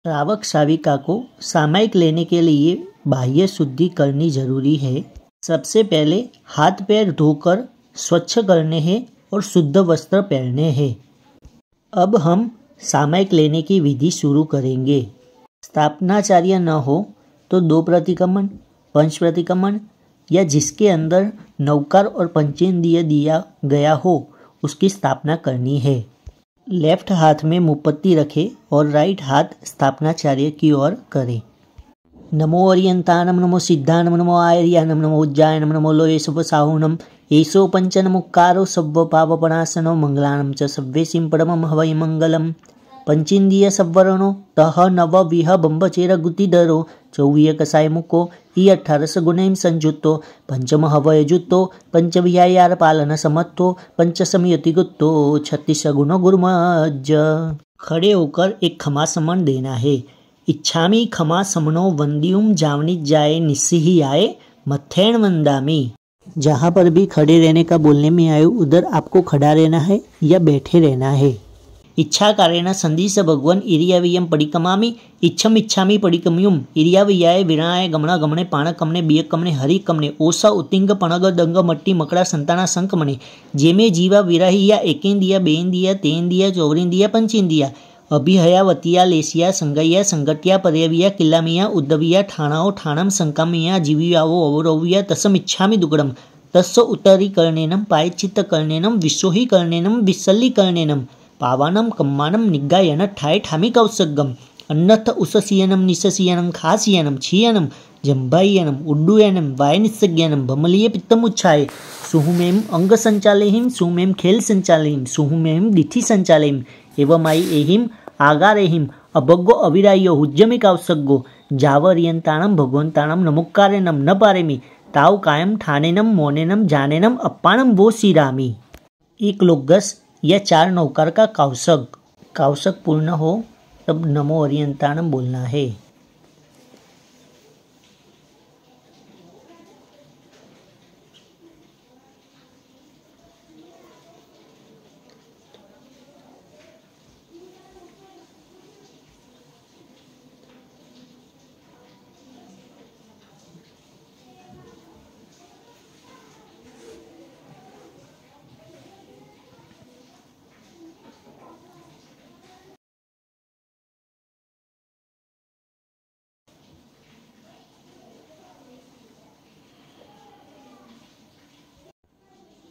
श्रावक श्राविका को सामायिक लेने के लिए बाह्य शुद्धि करनी जरूरी है। सबसे पहले हाथ पैर धोकर स्वच्छ करने हैं और शुद्ध वस्त्र पहनने हैं। अब हम सामायिक लेने की विधि शुरू करेंगे। स्थापनाचार्य न हो तो 2 प्रतिक्रमण, पंच प्रतिक्रमण या जिसके अंदर नवकार और पंचेंद्रिय दिया गया हो उसकी स्थापना करनी है। लेफ्ट हाथ में मुपत्ति रखें और राइट हाथ स्थापनाचार्य की ओर करें। नमो अर्यंतानम, नमो सिद्धानम, नमो आयर्यानम, नमो उज्जायनम, नमो लोये शुभ साहुनम, एसो पंचनमुक्कारो सव्व पापपणासनो मंगलानम च सव्वेसिं परमं हवै मंगलम। पंचेन्द्रिय सवर्णो तह नव विह बंबचेर गुतिधरो चौवीय कसाय मुको ई 18 गुणैं संयुक्तो पंचम हवय जुत्तो पंचविहार पालन समत्तो पंच समयति गुत्तो 36 गुण गुरुमज। खड़े होकर एक खमा समन देना है। इच्छामी खमा समनो वंदियुम जावनी जाए निस्सी आए मथेण वंदामी। जहाँ पर भी खड़े रहने का बोलने में आयो उधर आपको खड़ा रहना है या बैठे रहना है। इच्छा कारेण संदिश भगवन इरियावियम पडिकमामी इच्छम इच्छामी पडिकम्युम इरियावियाय विराय गमणा गमणे पाण कमने बिय कमने हरि कमने ओसा उतिंग पणग दंग मट्टी मकड़ा संताना संकमणे जेमे जीवा विराहिया एकेंदिया बेंदिया तेंदिया चौरिंदिया पंचेंदिया अभिहयावतिया लेसिया संगैया संगटिया पर्यविया किल्लामिया उद्दविया ठाणाओ ठाणम संकामिया जीवियावो अवरोविया तसम इच्छामि दुगड़म तस्स उत्तरीकरणेनम पायचित्तकरणेनम विश्वहीकरणेनम विसल्लीकरणेनम पावानम कम्मानम निगायन ठाय ठामी कौसगम अन्नथ उससीयनम निससीयनम खासीयनम छीयनम जंभायनम उड्डुयनम वायनिसज्ञानम भमलीय पित्तमुच्छाय सुहुमेम अंग संचालेहिम सुहुमेम खेल संचालेहिम सुहुमेम दिथि संचालेहिम एवं आई एहिम आगारेहिम अभग्गो अविरायो हुज्जमे कौसग्गो जावर्यंताणम भगवंताणम नमुक्कारेनम न पारेमी ताव कायम ठानेनम मोनेनम जानेनम अप्पाणम वो सिरामी। एक लोगस या 4 नौकार का काउसक पूर्ण हो तब नमो अर्यंताणम बोलना है।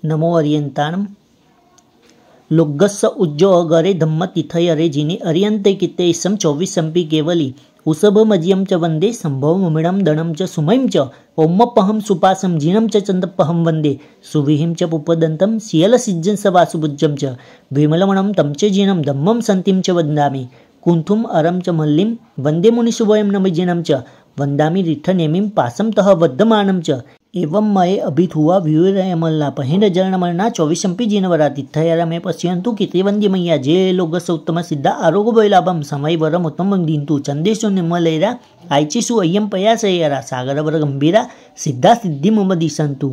नमो अर्यंताणम लुग्गस्स उज्जो अगरे धम्म तिथयरे जिने अर्यंते किते इसम 24 संपी केवली उसभ मज्यम च वंदे संभव मुमिणम दणम च सुमयम च ओम्मपहम सुपासम जीनम च चंदपहम वंदे सुविहिम च पुपदंतम सियल सिज्जन स वासुभुज्जम च विमलमणम तम च जीनम धम्मम संतिम च वंदामि कुंथुम अरम च मल्लिम वंदे मुनिशुभयम नमजिनम च वंदामि रिठनेमिम पासम तह वद्दमानम च एवं मये अभित हुआ व्यूरमलना पहिन जरणमलना 24 जीनवरा तिथयरा में पश्यंतु कितेवंद्य मैया जे लोग उत्तम सिद्धा आरोग्य वैलाभम समय वरम उत्तम दींतु चंदेशु निर्मलेरा आयचिसु अय्यम पयासयरा सागर वर गंभीरा सिद्धा सिद्धि ममदिशंतु।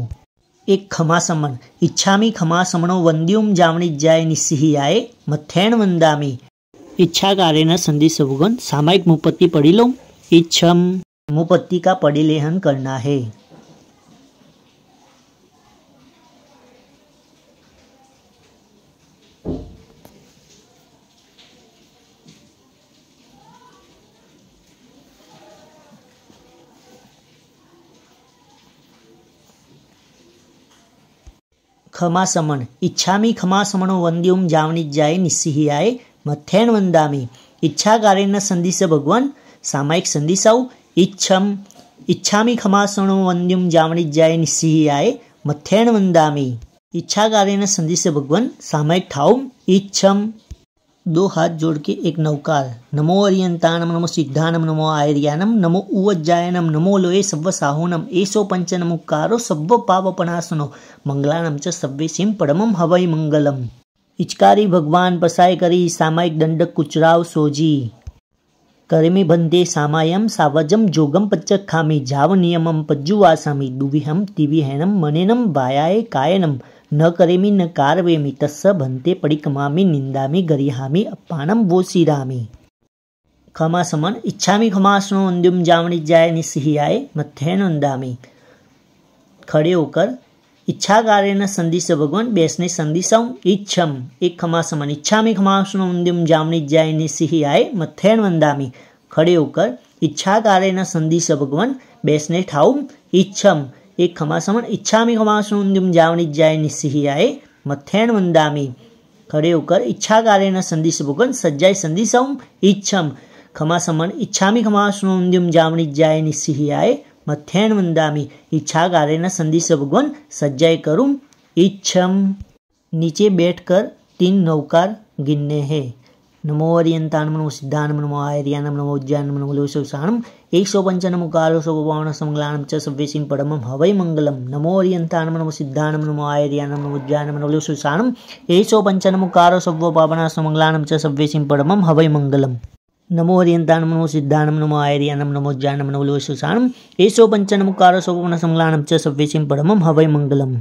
एक खमा समन इच्छामी खमा समनो वंद्युम जावणी जाय निस्सी आए मथेण वंदामी। इच्छा कारेण संदेश भगवान सामायिक मुपत्ति पढ़ी लो। इच्छम मुपत्ति का परिलेहन करना है। खमा समन इच्छामी खमा समनो वंद्युम जावणी जाय निस्सी आए मथेण वंदामी। इच्छा कारेण संदिश भगवान सामायिक संदिशाऊ इच्छम इच्छामी खमा समनो वंद्युम जावणी जाय निस्सी आए मथेण वंदामी। इच्छा कारेण संदिश भगवान सामायिक ठाऊम इच्छम 2 हाथ जोड़ के एक नवकार नमो अर्यंताणम नमो सिद्धानम नमो आयर्यानम नमो उवज्जायनम नमो लोये सव्व साहुनम एसो पंचनमुक्कारो सव्व पावपणासनो मंगलानम च सव्वेसिं परमं हवै मंगलम। इचकारी भगवान पसाय करी सामायिक दंडक कुचराव सोजी करेमी बंदे सामायम सावजम जोगम पच्चक खामी जाव नियमम पज्जुवासामी दुविहम तिविहैनम मनेनम वायाय कायनम न करेमी न कारवेमी तस्स भंते पडिकमामी निंदामी गरिहामी अप्पाणम वो सिरामी। खमासमन इच्छामि खमासनो वंद्युम जामनी जाय निस्सिहाय मथ्येन वंदामि। खड़े होकर इच्छाकारेण संधि से भगवान बेसने संधि सौ इच्छम एक खमासमन इच्छामि खमासनो वंद्युम जामनी जाय निस्सिहाय मथ्येन वंदामि। खड़े होकर इच्छाकारेण संधि से भगवान बेसने ठाउम इच्छम एक खमासमन इच्छामि खमासनो वंद्युम जामनी जाय निस्सिहाय मथ्येन वंदामि। खड़े होकर इच्छाकारेण संधि से भगवान सज्जाय संधि सौ इच्छम खमासमन इच्छामि खमासनो वंद्युम जामनी जाय निस्सिहाय मथ्येन वंदामि। इच्छाकारेण संधि से भगवान सज्जाय करूं इच्छम। नीचे बैठकर 3 नवकार गिनने हैं। नमो अर्यंतानम नमो सिद्धानम नमो आयर्यानम नमो उज्जैनम नमो लोसुसानम 155 कालो सोपवान समगलानम च सव्यसिम परमम हवै मंगलम। नमो अर्यंतानम नमो सिद्धानम नमो आयर्यानम नमो उज्जैनम नमो लोसुसानम 155 कालो सोपवान समगलानम च सव्यसिम परमम हवै मंगलम। नमो अर्यंतानम नमो सिद्धानम नमो आयर्यानम नमो उज्जैनम नमो लोसुसानम 155 कालो सोपवान समगलानम च सव्यसिम परमम हवै मंगलम।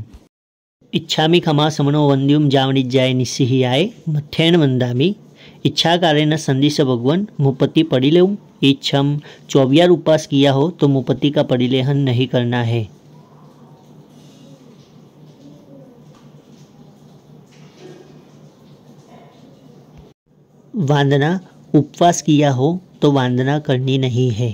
इच्छामि खमासमनो वंद्युम जामनी जाय निस्सिहाय मथ्येन वंदामि। इच्छाकारेण संधि से भगवान मुपत्ति पढ़ी लेऊं इच्छम। 24 उपवास किया हो तो मुपत्ति का परिलेहन नहीं करना है। वंदना उपवास किया हो तो वंदना करनी नहीं है।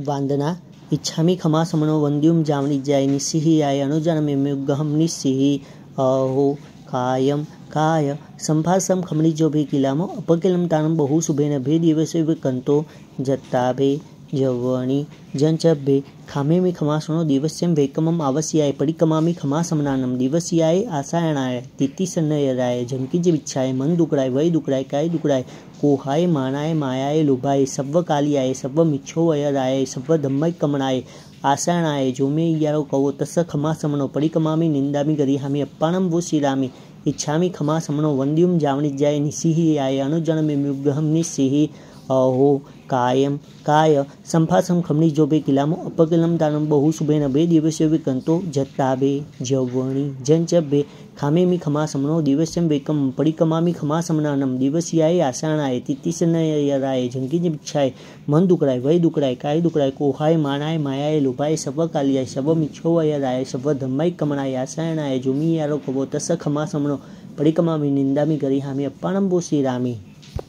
वंदना इच्छामि खमासमनो वंद्युम जामनी जाय निस्सिहाय अनुजनमेमुग्गहं निस्सिहि अहो कायम काय संभासम खमनी जो भी किलामो अपकिलम तानम बहु शुभेन भे दिवसे कंतो जत्ताभे जवणी जंचभे खामे में खमासनो दिवस्यम वेकमम आवस्याय परिकमामी खमासमनानम दिवस्याय आसायणाय तिथिसन्नयराय जनकी जी इच्छाय मन दुकड़ाय वय दुकड़ाय काय दुकड़ाय कोहाय मानाय मायाय लोभाय सव्व कालियाय सव्व मिच्छोवयराय सव्व धम्मय कमणाय आसायणाय जो मे यारो कवो तस् खमासमनो परिकमामी निंदामी गरिहामी अप्पाणम वो श्रीरामी। इच्छामि खमासमनो वंद्युम जामनी जाय निस्सिहाय अनुजनमेमुग्गहं निस्सिहि अहो कायम काय संभासम खमनी जो बे किलामो अपकिलम तानम बहु शुभेन भे दिवसे कंतो जत्ताभे जवणी जंचभे खामे मी खमासमनो दिवस्यम वेकम परिकमामी खमासमनानम दिवस्याय आसायणाय तिथिसन्नयराय जनकी जी इच्छाय मन दुकड़ाय वय दुकड़ाय काय दुकड़ाय कोहाय मानाय मायाय लोभाय सव्व कालियाय सव्व मिच्छोवयराय सव्व धम्मय कमणाय आसायणाय जोमी यारो कवो तस् खमासमनो परिकमामी निंदामी गरिहामी अप्पाणम वो श्रीरामी।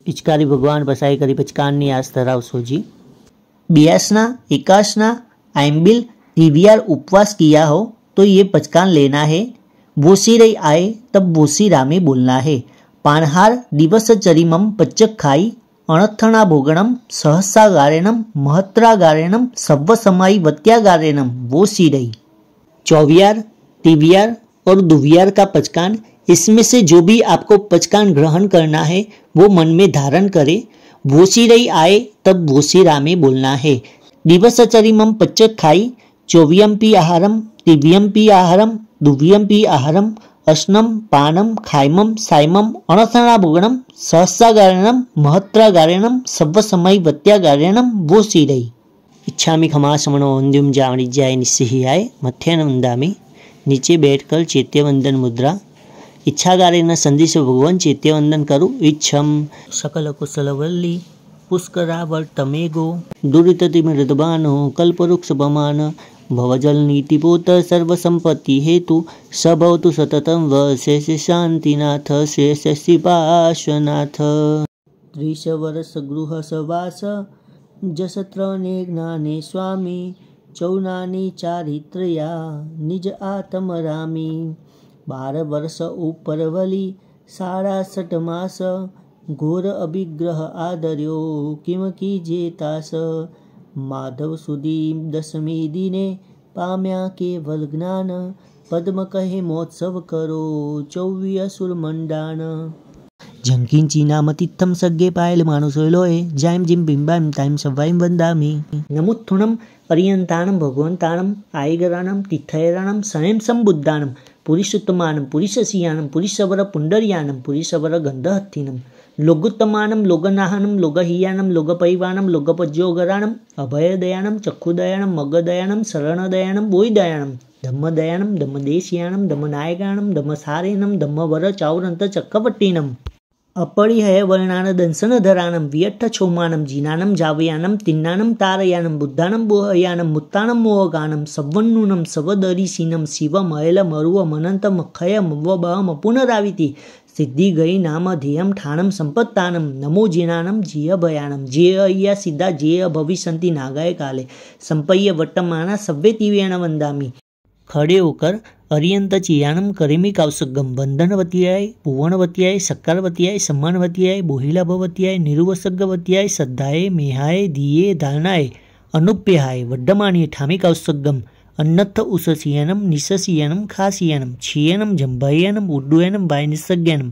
पिचकारी भगवान बसाई करी पिचकारनी आस धरावशो जी। 82 51 आइम्बिल टीवीआर उपवास किया हो तो ये पचकान लेना है। बोसी रही आए तब बोसी रामे बोलना है। पानहार दिवस चरिमम पच्चक खाई अणथणा भोगणम सहसा गारेणम महत्रा गारेणम सव्व समाई वत्या गारेणम बोसी रही। चौवियार टीवीआर और दुवियार का पचकान, इसमें से जो भी आपको पचकान ग्रहण करना है वो मन में धारण करे। भोसी रही आए तब भोसी रामे बोलना है। दिवसचरिमम पच्चक खाई चौवियम्पी आहारम तिव्यम्पी आहारम दुव्यम्पी आहारम अश्नम पानम खायमम सायमम अणथणा भोगणम सहसा गारेणम महत्रा गारेणम सव्व समय वत्या गारेणम भोसी रही। इच्छामि खमासमनो वंद्युम जामनी जाय निस्सिहाय मथ्येन वंदामि। नीचे बैठकर चैत्यवंदन मुद्रा। इच्छाकारेण संधि से भगवान चैत्यवंदन करूँ इच्छम। सकल कुशलवल्ली पुष्करावर्तमेगो दुरितति मृदबानो कल्पवृक्ष बमान भवजल नीतिपोत सर्वसंपत्ति हेतु सबवतु सततम वशेष शांतिनाथ शेष शिपाशनाथ। 30 वर्ष गृह सवास जसत्रने ज्ञाने स्वामी चौनानी चारित्रया निज आत्मरामी। 12 वर्ष उपरवली 67 मास घोर अभिग्रह आदर्यो किम कीजे तास। माधव सुदी 10મી दिने पाम्या केवल ज्ञान पद्म कहे महोत्सव करो 24 असुर मंडान। जंकिंची नामतित्थम सग्गे पायल मानुसोलोए जायम जिम बिंबाम टाइम सवाइम वंदामि। नमुत्थुनम पर्यंतानम भगवंतानम आयगरानम तिथयरानम स्वयं संबुद्धानम पुरुषोत्तमानम पुरुषसियानम पुरुषवर पुंडरियानम पुरुषवर गंधहत्थिनम लोगुत्तमानम लोगनाहनम लोगहियानम लोगपैवानम लोगपज्योगरानम अभयदयानम चक्षुदयानम मगदयानम शरणदयानम बोईदयानम धम्मदयानम धम्मदेशियानम धम्मनायकानम धम्मसारेनम धम्मवर चाउरंत चक्रवर्तीनम। अपरिहय वर्णान दंसन धरानम वियट्ठ छोमानम जीनानम जावयानम तिन्नानम तारयानम बुद्धानम बोहयानम मुत्तानम मोहगानम सवन्नूनम सवदरीसीनम शिवम अयल मरुव मनंत मखय मवबहम पुनराविति सिद्धि गई नाम ध्येयम ठाणम संपत्तानम नमो जीनानम जिय भयानम जेय सिद्धा जेय भविष्यन्ति नागाय काले संपय्य वर्तमाना सव्वे तीव्येण वंदामि खड़े होकर अर्यंत चियानम करेमी कावसगम वंदनवतीयाय पुवनवतीयाय सक्कारवतीयाय सम्मानवतीयाय बोहिलाभवतीयाय निरुवसग्गवतीयाय श्रद्धाय मेहाय दिये धारणाय अनुप्यहाय वड्डमाणीय ठामी कावसगम अन्नत्थ उससियनम निससियनम खासियनम छियनम जंभयनम उड्डुयनम वायनिसज्ञनम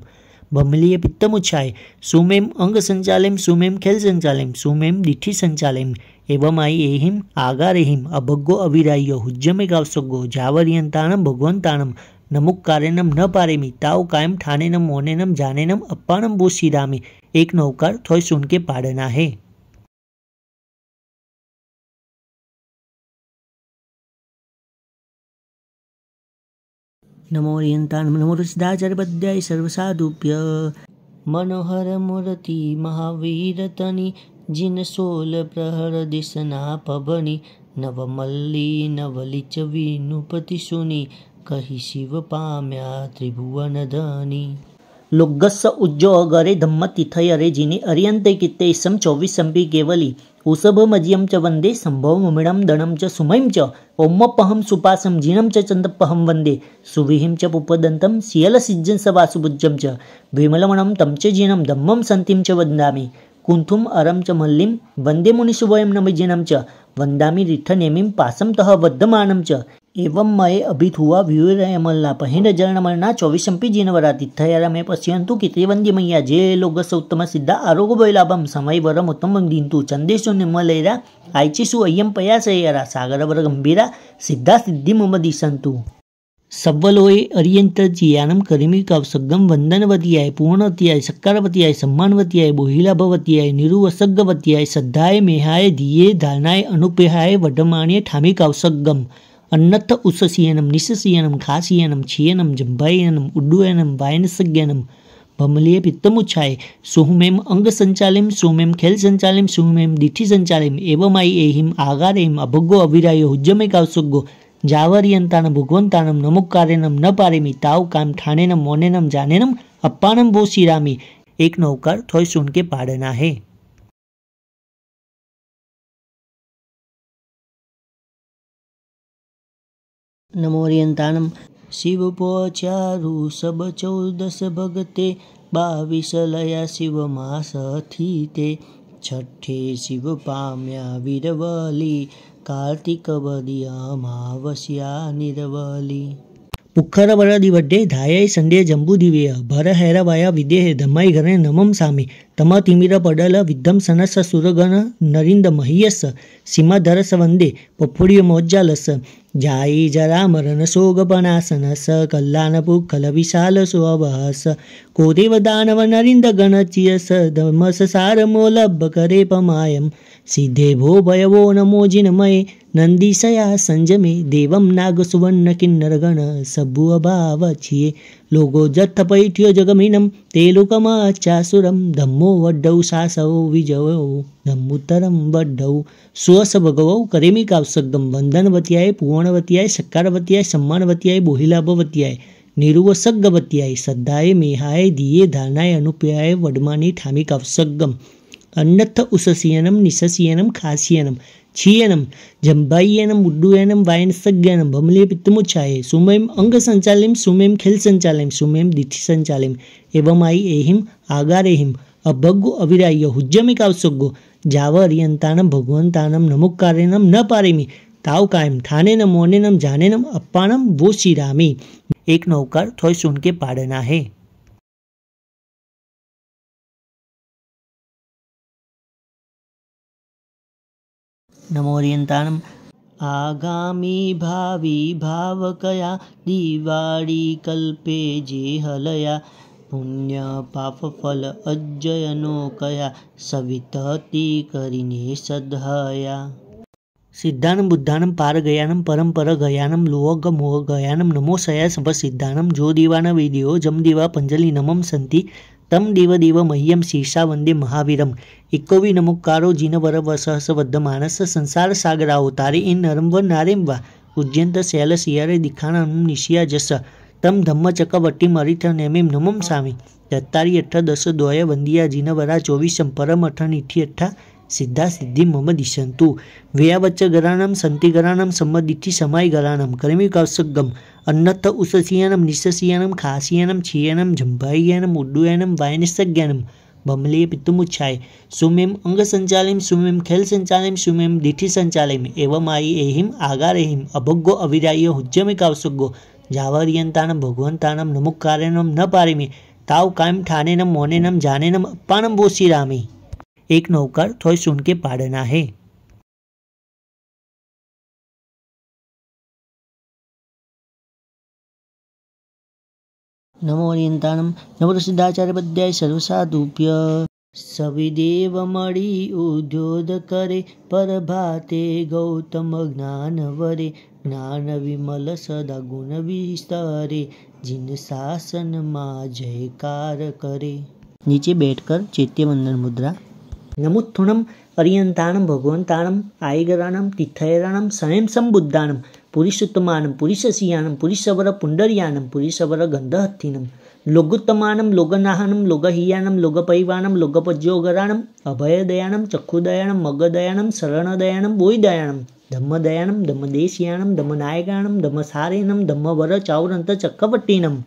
बमलीय पित्तमुच्छाय सुमेम अंग संचालयम सुमेम खेल संचालयम सुमेम दिठी संचालयम एवं आई एहिम आगारेहिम अभग्गो अविरायो हुज्जमे कावसगो जावर्यंतानम भगवंतानम नमुक्कारेनम न पारेमी ताव कायम ठानेनम मोनेनम जानेनम अप्पानम बो श्रीरामी एक नौकार थोय सुन के पाड़ना है। नमो रियंतानम नमो सिद्धाचार्य पद्याय सर्वसाधुभ्य मनोहर मूर्ति महावीर तनि जिन सोल प्रहर दिशना पबनी नवमल्ली नवलिच विनुपति सुनी कही शिव पाम्या त्रिभुवन धनी लोगस्स उज्जो अगरे धम्म तिथयरे जिने अर्यंते कित्ते इसम 24 संपी केवली उसभ मज्यम च वंदे संभव मुमिणम दणम च सुमयम च ओम्मपहम सुपासम जीनम च चंदपहम वंदे सुविहिम च पुपदंतम सियल सिज्जन स वासुभुज्जम च विमलमणम तम च जीनम धम्मम संतिम च वंदामि कुंथुम अरम च मल्लिम वंदे मुनिशुभयम नमजिनम च वंदामि रिठनेमिम पासम तह वद्दमानम च एवं मये अभित हुआ व्यूरमल्ला पहिन जरणमलना 24 संपी जीनवरा तिथयरा में पश्यंतु कित्रिवंद्य मैया जे लोगस उत्तम सिद्धा आरोग्य वैलाभम समय वरम उत्तम दींतु चंदेशु निम्मलेरा आयचिसु अय्यम पयासयरा सागरवर गंभीरा सिद्धा सिद्धि मम दिशंतु सव्वलोए अर्यंत जियानम करिमी कावसगम वंदनवतीयाय पूर्णवतीयाय सक्कारवतीयाय सम्मानवतीयाय बोहिलाभवतीयाय निरुवसग्गवतीयाय श्रद्धाय मेहाय दिये धारणाय अनुपेहाय वडमाण्य ठामी कावसगम अन्नत्थ उससियनम निससियनम खासियनम छियनम जंभयनम उड्डुयनम वायनसज्ञनम बमलीय पित्तमुच्छाय सुहुमेम अंग संचालिम सुमेम खेल संचालिम सुमेम दिठी संचालिम एवं आई एहिम आगारेहिम अभग्गो अविरायो हुज्जमे कावसगो जावर्यंतानम भगवंतानम नमुक्कारेनम न पारेमी ताव काम ठानेनम मोनेनम जानेनम अप्पानम बो श्रीरामी एक नौकार थोय सुन के पाड़ना है। नमोरियंतानम शिव पोचारु सब 14 भगते 22 लया शिव मास थीते छठे शिव पाम्या वीरवली कार्तिक वदिया अमावस्या निरवली पुखर वरदि वड्डे धायै संडे जंबू दिव्य भर हैरवाया विदेह धमाई घरे नमम सामी तम तिमिर पडल विद्धम सनस सुरगण नरिंद महीयस सीमाधरस वंदे पफुड़िय मोज्जालस जाई जरा मरण सोगपनासनस कल्याण पुखल विशाल सुअवहस कोदेव दानव नरिंद गणचियस धमस सार मोलभ करे पमायम सिद्धे भो भयवो नमो जिनमये नंदीसया संजमे देवम नाग सुवर्ण किन्नर गण सबु अभाव छिये लोगो जत्थ पैठ्यो जगमिनम तेलुकमाचासुरम धम्मो वड्डौ सासौ विजयो धम्मुत्तरम वड्डौ सुअस भगवौ करेमी कावसगम वंदनवतीयाय पुवनवतीयाय सक्कारवतीयाय सम्मानवतीयाय बोहिलाभवतीयाय निरुवसग्गवतीयाय श्रद्धाय मेहाय दिये धारणाय अनुप्याय वडमानी ठामी कावसगम अन्नत्थ उससियनम निससियनम खासियनम छियनम जंभायनम उड्डुयनम वायनसज्ञनम बमलीय पित्तमुच्छाय सुमेम अंग संचालिम सुमेम खेल संचालिम सुमेम दिठी संचालिम एवं आई एहिम आगारेहिम अभग्गो अविरायो हुज्जमे कावसगो जावर्यंतानम भगवंतानम नमुक्कारेनम न पारेमी ताव कायम ठानेनम मोनेनम जानेनम अप्पानम वो श्रीरामी एक नौकार थोय सुन के पाड़ना है। नमोरियंतानम आगामी भावी भावकया दिवाळी कल्पे जे हलया पुण्य पाप फल अज्जयनो कया सवितति करीने सदहया सिद्धानम बुद्धानम पार गयानम परम गयानम लोग मोह गयानम नमो सया सब सिद्धानम जो दीवाना विदियो जम दीवा पंजलि नमम संति तम देव देव मह्यम शीर्षा वंदे महावीरम एकोवी नमुकारो जिनवर वसहस वद्ध मानस संसार सागराओ तारे इन नरम व नारेम वा उज्जयंत शैल सियारे दिखाना निशिया जस तम धम्म चकवटी मरिथ नेमिम नमम सामी दत्तारी 8 10 द्वय वंदिया जिनवरा 24 परम 8 सिद्धा सिद्धि मम दिशंतु वेयावच्च गराणम संति गराणम सम्मदिठी समाय गराणम कर्मी कौसगम अन्नथ उससियानम निस्सियानम खासियानम छियानम झंभायानम उड्डुयानम वायनिसज्ञानम बमले पितुमुच्छाय सुमेम अंग संचालिम सुमेम खेल संचालिम सुमेम दिठी संचालिम एवं आई एहिम आगार एहिम अभोग्गो अविरायो हुज्जमे कौसगो जावरियंतानम भगवंतानम नमुकारेनम न पारिमे ताव कायम ठानेनम मोनेनम जानेनम अप्पानम बोसी रामी। एक नौकर थोड़ी सुन के पाड़ना है। नमो ओरियंतानम नमो सिद्धाचार्य पद्याय सर्वसाधुभ्य सविदेव मणि उद्योद करे परभाते गौतम ज्ञान वरे ज्ञान विमल सदा गुण विस्तारे जिन शासन माँ जयकार करे। नीचे बैठकर चैत्य वंदन मुद्रा। नमुत्थुनम अरियंतानम भगवंतानम आयगरानम तिथयरानम स्वयं संबुद्धानम पुरुषोत्तमानम पुरुषसियानम पुरुषवर पुंडरियानम पुरुषवर गंधहत्थिनम लोगोत्तमानम लोगनाहनम लोगहियानम लोगपैवानम लोगपज्योगरानम अभयदयानम चक्षुदयानम मगदयानम शरणदयानम बोयदयानम धम्मदयानम धम्मदेशियानम धम्मनायकानम धम्मसारेनम धम्मवर चाउरंत चक्रवट्टिनम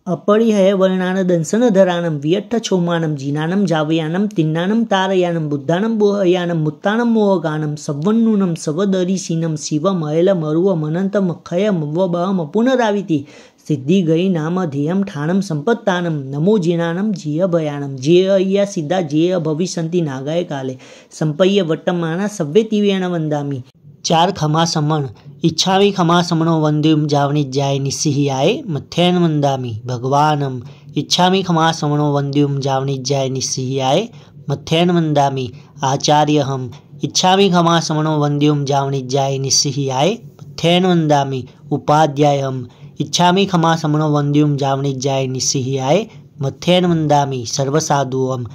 अपरिहय वर्णान दंसन धरानम वियट्ठ छोमानम जीनानम जावयानम तिन्नानम तारयानम बुद्धानम बोहयानम मुत्तानम मोहगानम सवन्नुनम सवदरिसीनम शिवम अयल मरुव मनंत मखय मवबहम पुनराविति सिद्धि गई नाम ध्येयम ठाणम संपत्तानम नमो जिनानम जिय भयानम जिय अय्या सिद्धा जिय भविष्यन्ति नागाय काले संपय्य वट्टमाना सव्वे तिवेण वंदामि। 4 खमा समण इच्छावी खमा समणो वंद्युम जावनी जाय निस्सिहियाय मथ्यन वंदामि भगवानम इच्छामी खमा समणो वंद्युम जावनी जाय निस्सिहियाय मथ्यन वंदामि आचार्यहम इच्छामी खमा समणो वंद्युम जावनी जाय निस्सिहियाय मथ्यन वंदामि उपाध्यायहम इच्छामी खमा समणो वंद्युम जावनी जाय निस्सिहियाय मथ्यन वंदामि सर्वसाधुअम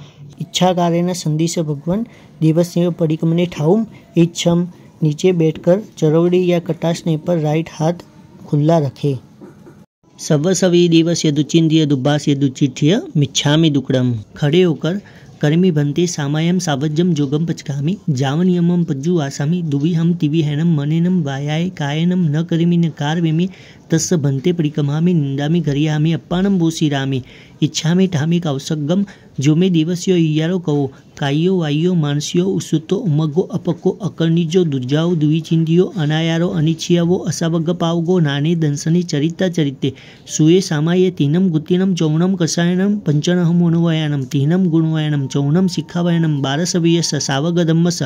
इच्छाकारेण संदिश भगवान देवस्य परिकमने ठाऊम इच्छम। नीचे बैठकर चरवड़ी या कटासने पर राइट हाथ खुला रखे। सवसवी दिवस यदुचिंद्य दुब्बास यदुचिठ्य मिच्छामि दुक्कड़म खड़े होकर कर्मी बनते सामायम सावज्जम जोगम पचकामी जावनियमम पज्जु आसामी दुविहम तिविहैनम मनेनम वायाय कायनम न करिमि न कारवेमि तस्य भन्ते परिकमामि निंदामि गरियामि अप्पानम बोसीरामि इच्छामि ठामि कौसगम जो मे दिवस्यो इयारो कहो कायो वायो मानस्यो उसुतो उमगो अपको अकर्णिजो दुर्जाओ दुविचिंदियो अनायारो अनिच्छियावो असावग पावगो नाने दंसनी चरिता चरिते सुये सामाये तीनम गुतिनम चौणम कषायनम पंचनहम उणवयानम तीनम गुणवयानम चौणम शिखावयानम बारसवीयस सावगदम्मस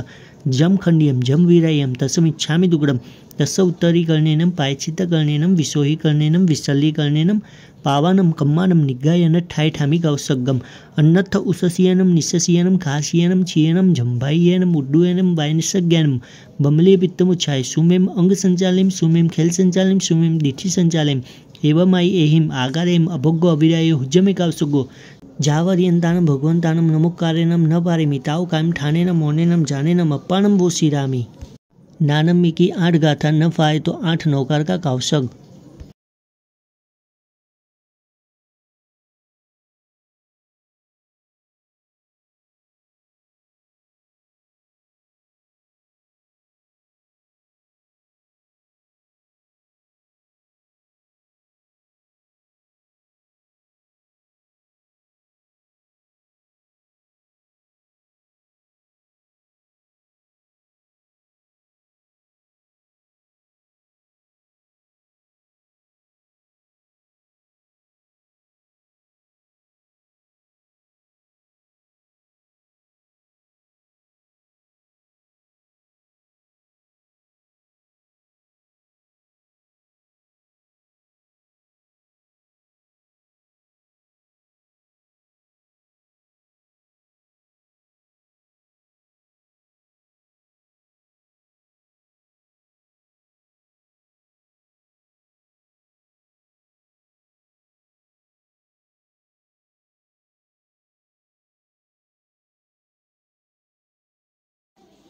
जम खंडियम जम वीरायम तसमिच्छामि दुग्गड़म तस्य उत्तरीकरणेनम पायचित्तकरणेनम विशोहीकरणेनम विसल्लीकरणेनम पावानम कम्मानम निगायन ठाय ठामी कौसगम अन्नथ उससियनम निस्सियनम खासियनम छियनम झंभायनम उड्डुयनम वायनिसज्ञानम बमले पित्तमुच्छाय सुमेम अंग संचालिम सुमेम खेल संचालिम सुमेम दिठी संचालिम एवं आई एहिम आगारेम अभोग्गो अविरायो हुज्जमे कौसगो जावरियंतानम भगवंतानम नमुकारेनम न पारिमि ताव कायम ठानेनम मोनेनम जानेनम अप्पानम बोसीरामि। नानम्मी की 8 गाथा न फाए तो 8 नौकार का कौशग।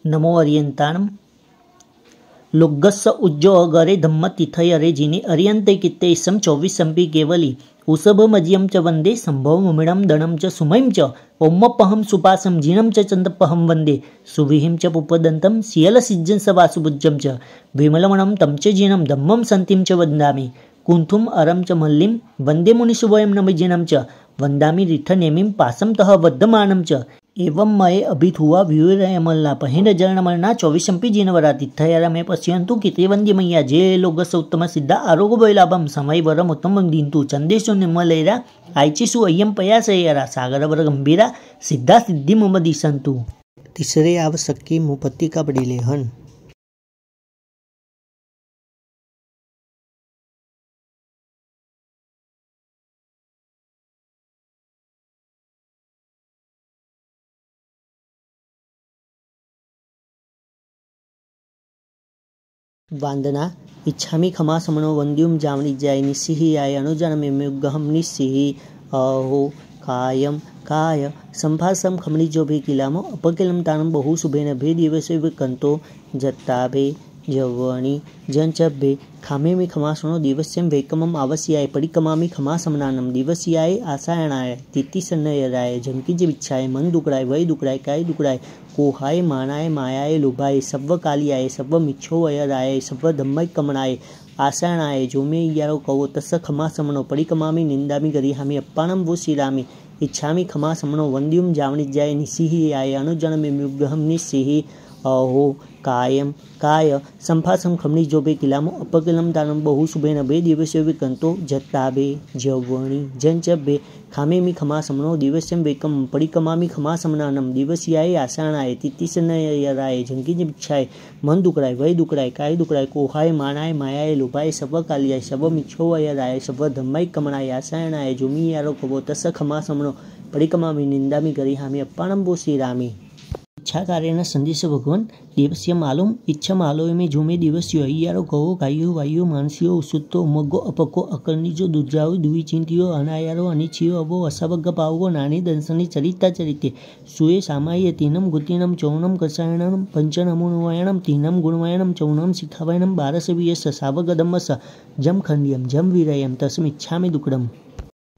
नमो अर्यन्ताणं लोग्गस्स उज्जो अगरे धम्म तिथयरे जिने अर्यन्ते कित्ते इसम 24 केवली उषभमज्यं च वन्दे संभवमुमिडं दणं च सुमयं च ओम्मपहं सुपासं जिनं च चन्दपहं वन्दे सुविहिं च पुपदन्तं सियलसिज्जं स वासुभुज्यं च विमलमणं तं च जिनं धम्मं सन्तिं च वन्दामि कुंथुम अरम च मल्लिं वन्दे मुनिशुभयं नमजिनं च वन्दामि रिठनेमिं पासं तः वद्धमानं च एवं मये अभिथुआ व्यूरयमल्ला पहिन जरणमलना 24 जीनवरा तिथयारा में पश्यन्तु किते वंद्य मैया जे लोगस उत्तम सिद्धा आरोग्य वैलाभम समय वरम उत्तम दींतु चंदेशु निम्मलेरा आयचिसु अय्यम पयासयरा सागर वर गंभीरा सिद्धा सिद्धि मम दिशंतु। तीसरे आवश्यक की मुपत्ति का बड़ी लेहन। वंदना इच्छामि खमा समनो वंद्युम जामनि जाय निस्सिहि आय अनुजनमेमुग्गहं निस्सिहि अहो कायम काय संभासम खमनि जो भे किलामो अपकिलम तानम बहु सुबेन भे दिवसे विकंतो जत्ताभे जवणी जंचभे खामे में खमा सुनो दिवस्यम वेकमम आवस्याय परिकमामि खमा समनानम दिवस्याय आसायणाय तिथि सन्नयराय जनकी जे इच्छाय मन दुकड़ाय वय दुकड़ाय काय दुकड़ाय कोहाय मानाय मायाय लुभाय सव्व कालियाय सव्व मिच्छो वयराय सव्व धम्मय कमणाय आसायणाय जो मे यारो कहो तस्स खमा समनो परिकमामि निंदामि गरिहामि अप्पाणम वो श्रीरामि इच्छामि खमा समनो वंद्युम जावणिज्याय निस्सिहि आय अनुजनमेमुग्गहं निस्सिहि अहो कायम काय संभासम खमनी जो बे किलामो अपकिलम दानम बहु सुबेन बे दिवस्य विकंतो जत्ताबे जवणी जंचबे खामे मी खमा समनो दिवस्यम वेकम परिकमामी खमा समनानम दिवस्याय आसाणाय तितिसनयराय जंकी जिच्छाय मन दुकड़ाय वय दुकड़ाय काय दुकड़ाय कोहाय मानाय मायाय लोभाय सब कालियाय सब मिच्छो वयराय सब धम्मय कमणाय आसायणाय जोमी यारो कवो तस खमा समनो परिकमामी निंदामी गरिहामि अप्पाणम वो श्रीरामी। इच्छा कार्य संदेश भगवान देवस्य मालूम इच्छा मालो में झूमे दिवस्यो अय्यारो कहो गायो वायु मानसियो उसुत्तो उमग्गो अपको अकर्णिजो दुर्जाओ दुई चिंतियो अनायारो अनिच्छियो अबो असवग्ग पावगो नानी दंसनी चरिता चरिते सुए सामाय तीनम गुतिनम चौनम कसायणम पंचनमुनवयणम तीनम गुणवयणम चौनम शिखावयणम 1220 सावगदमस जम खंडियम जम वीरयम तस्मिच्छामि दुक्कडम।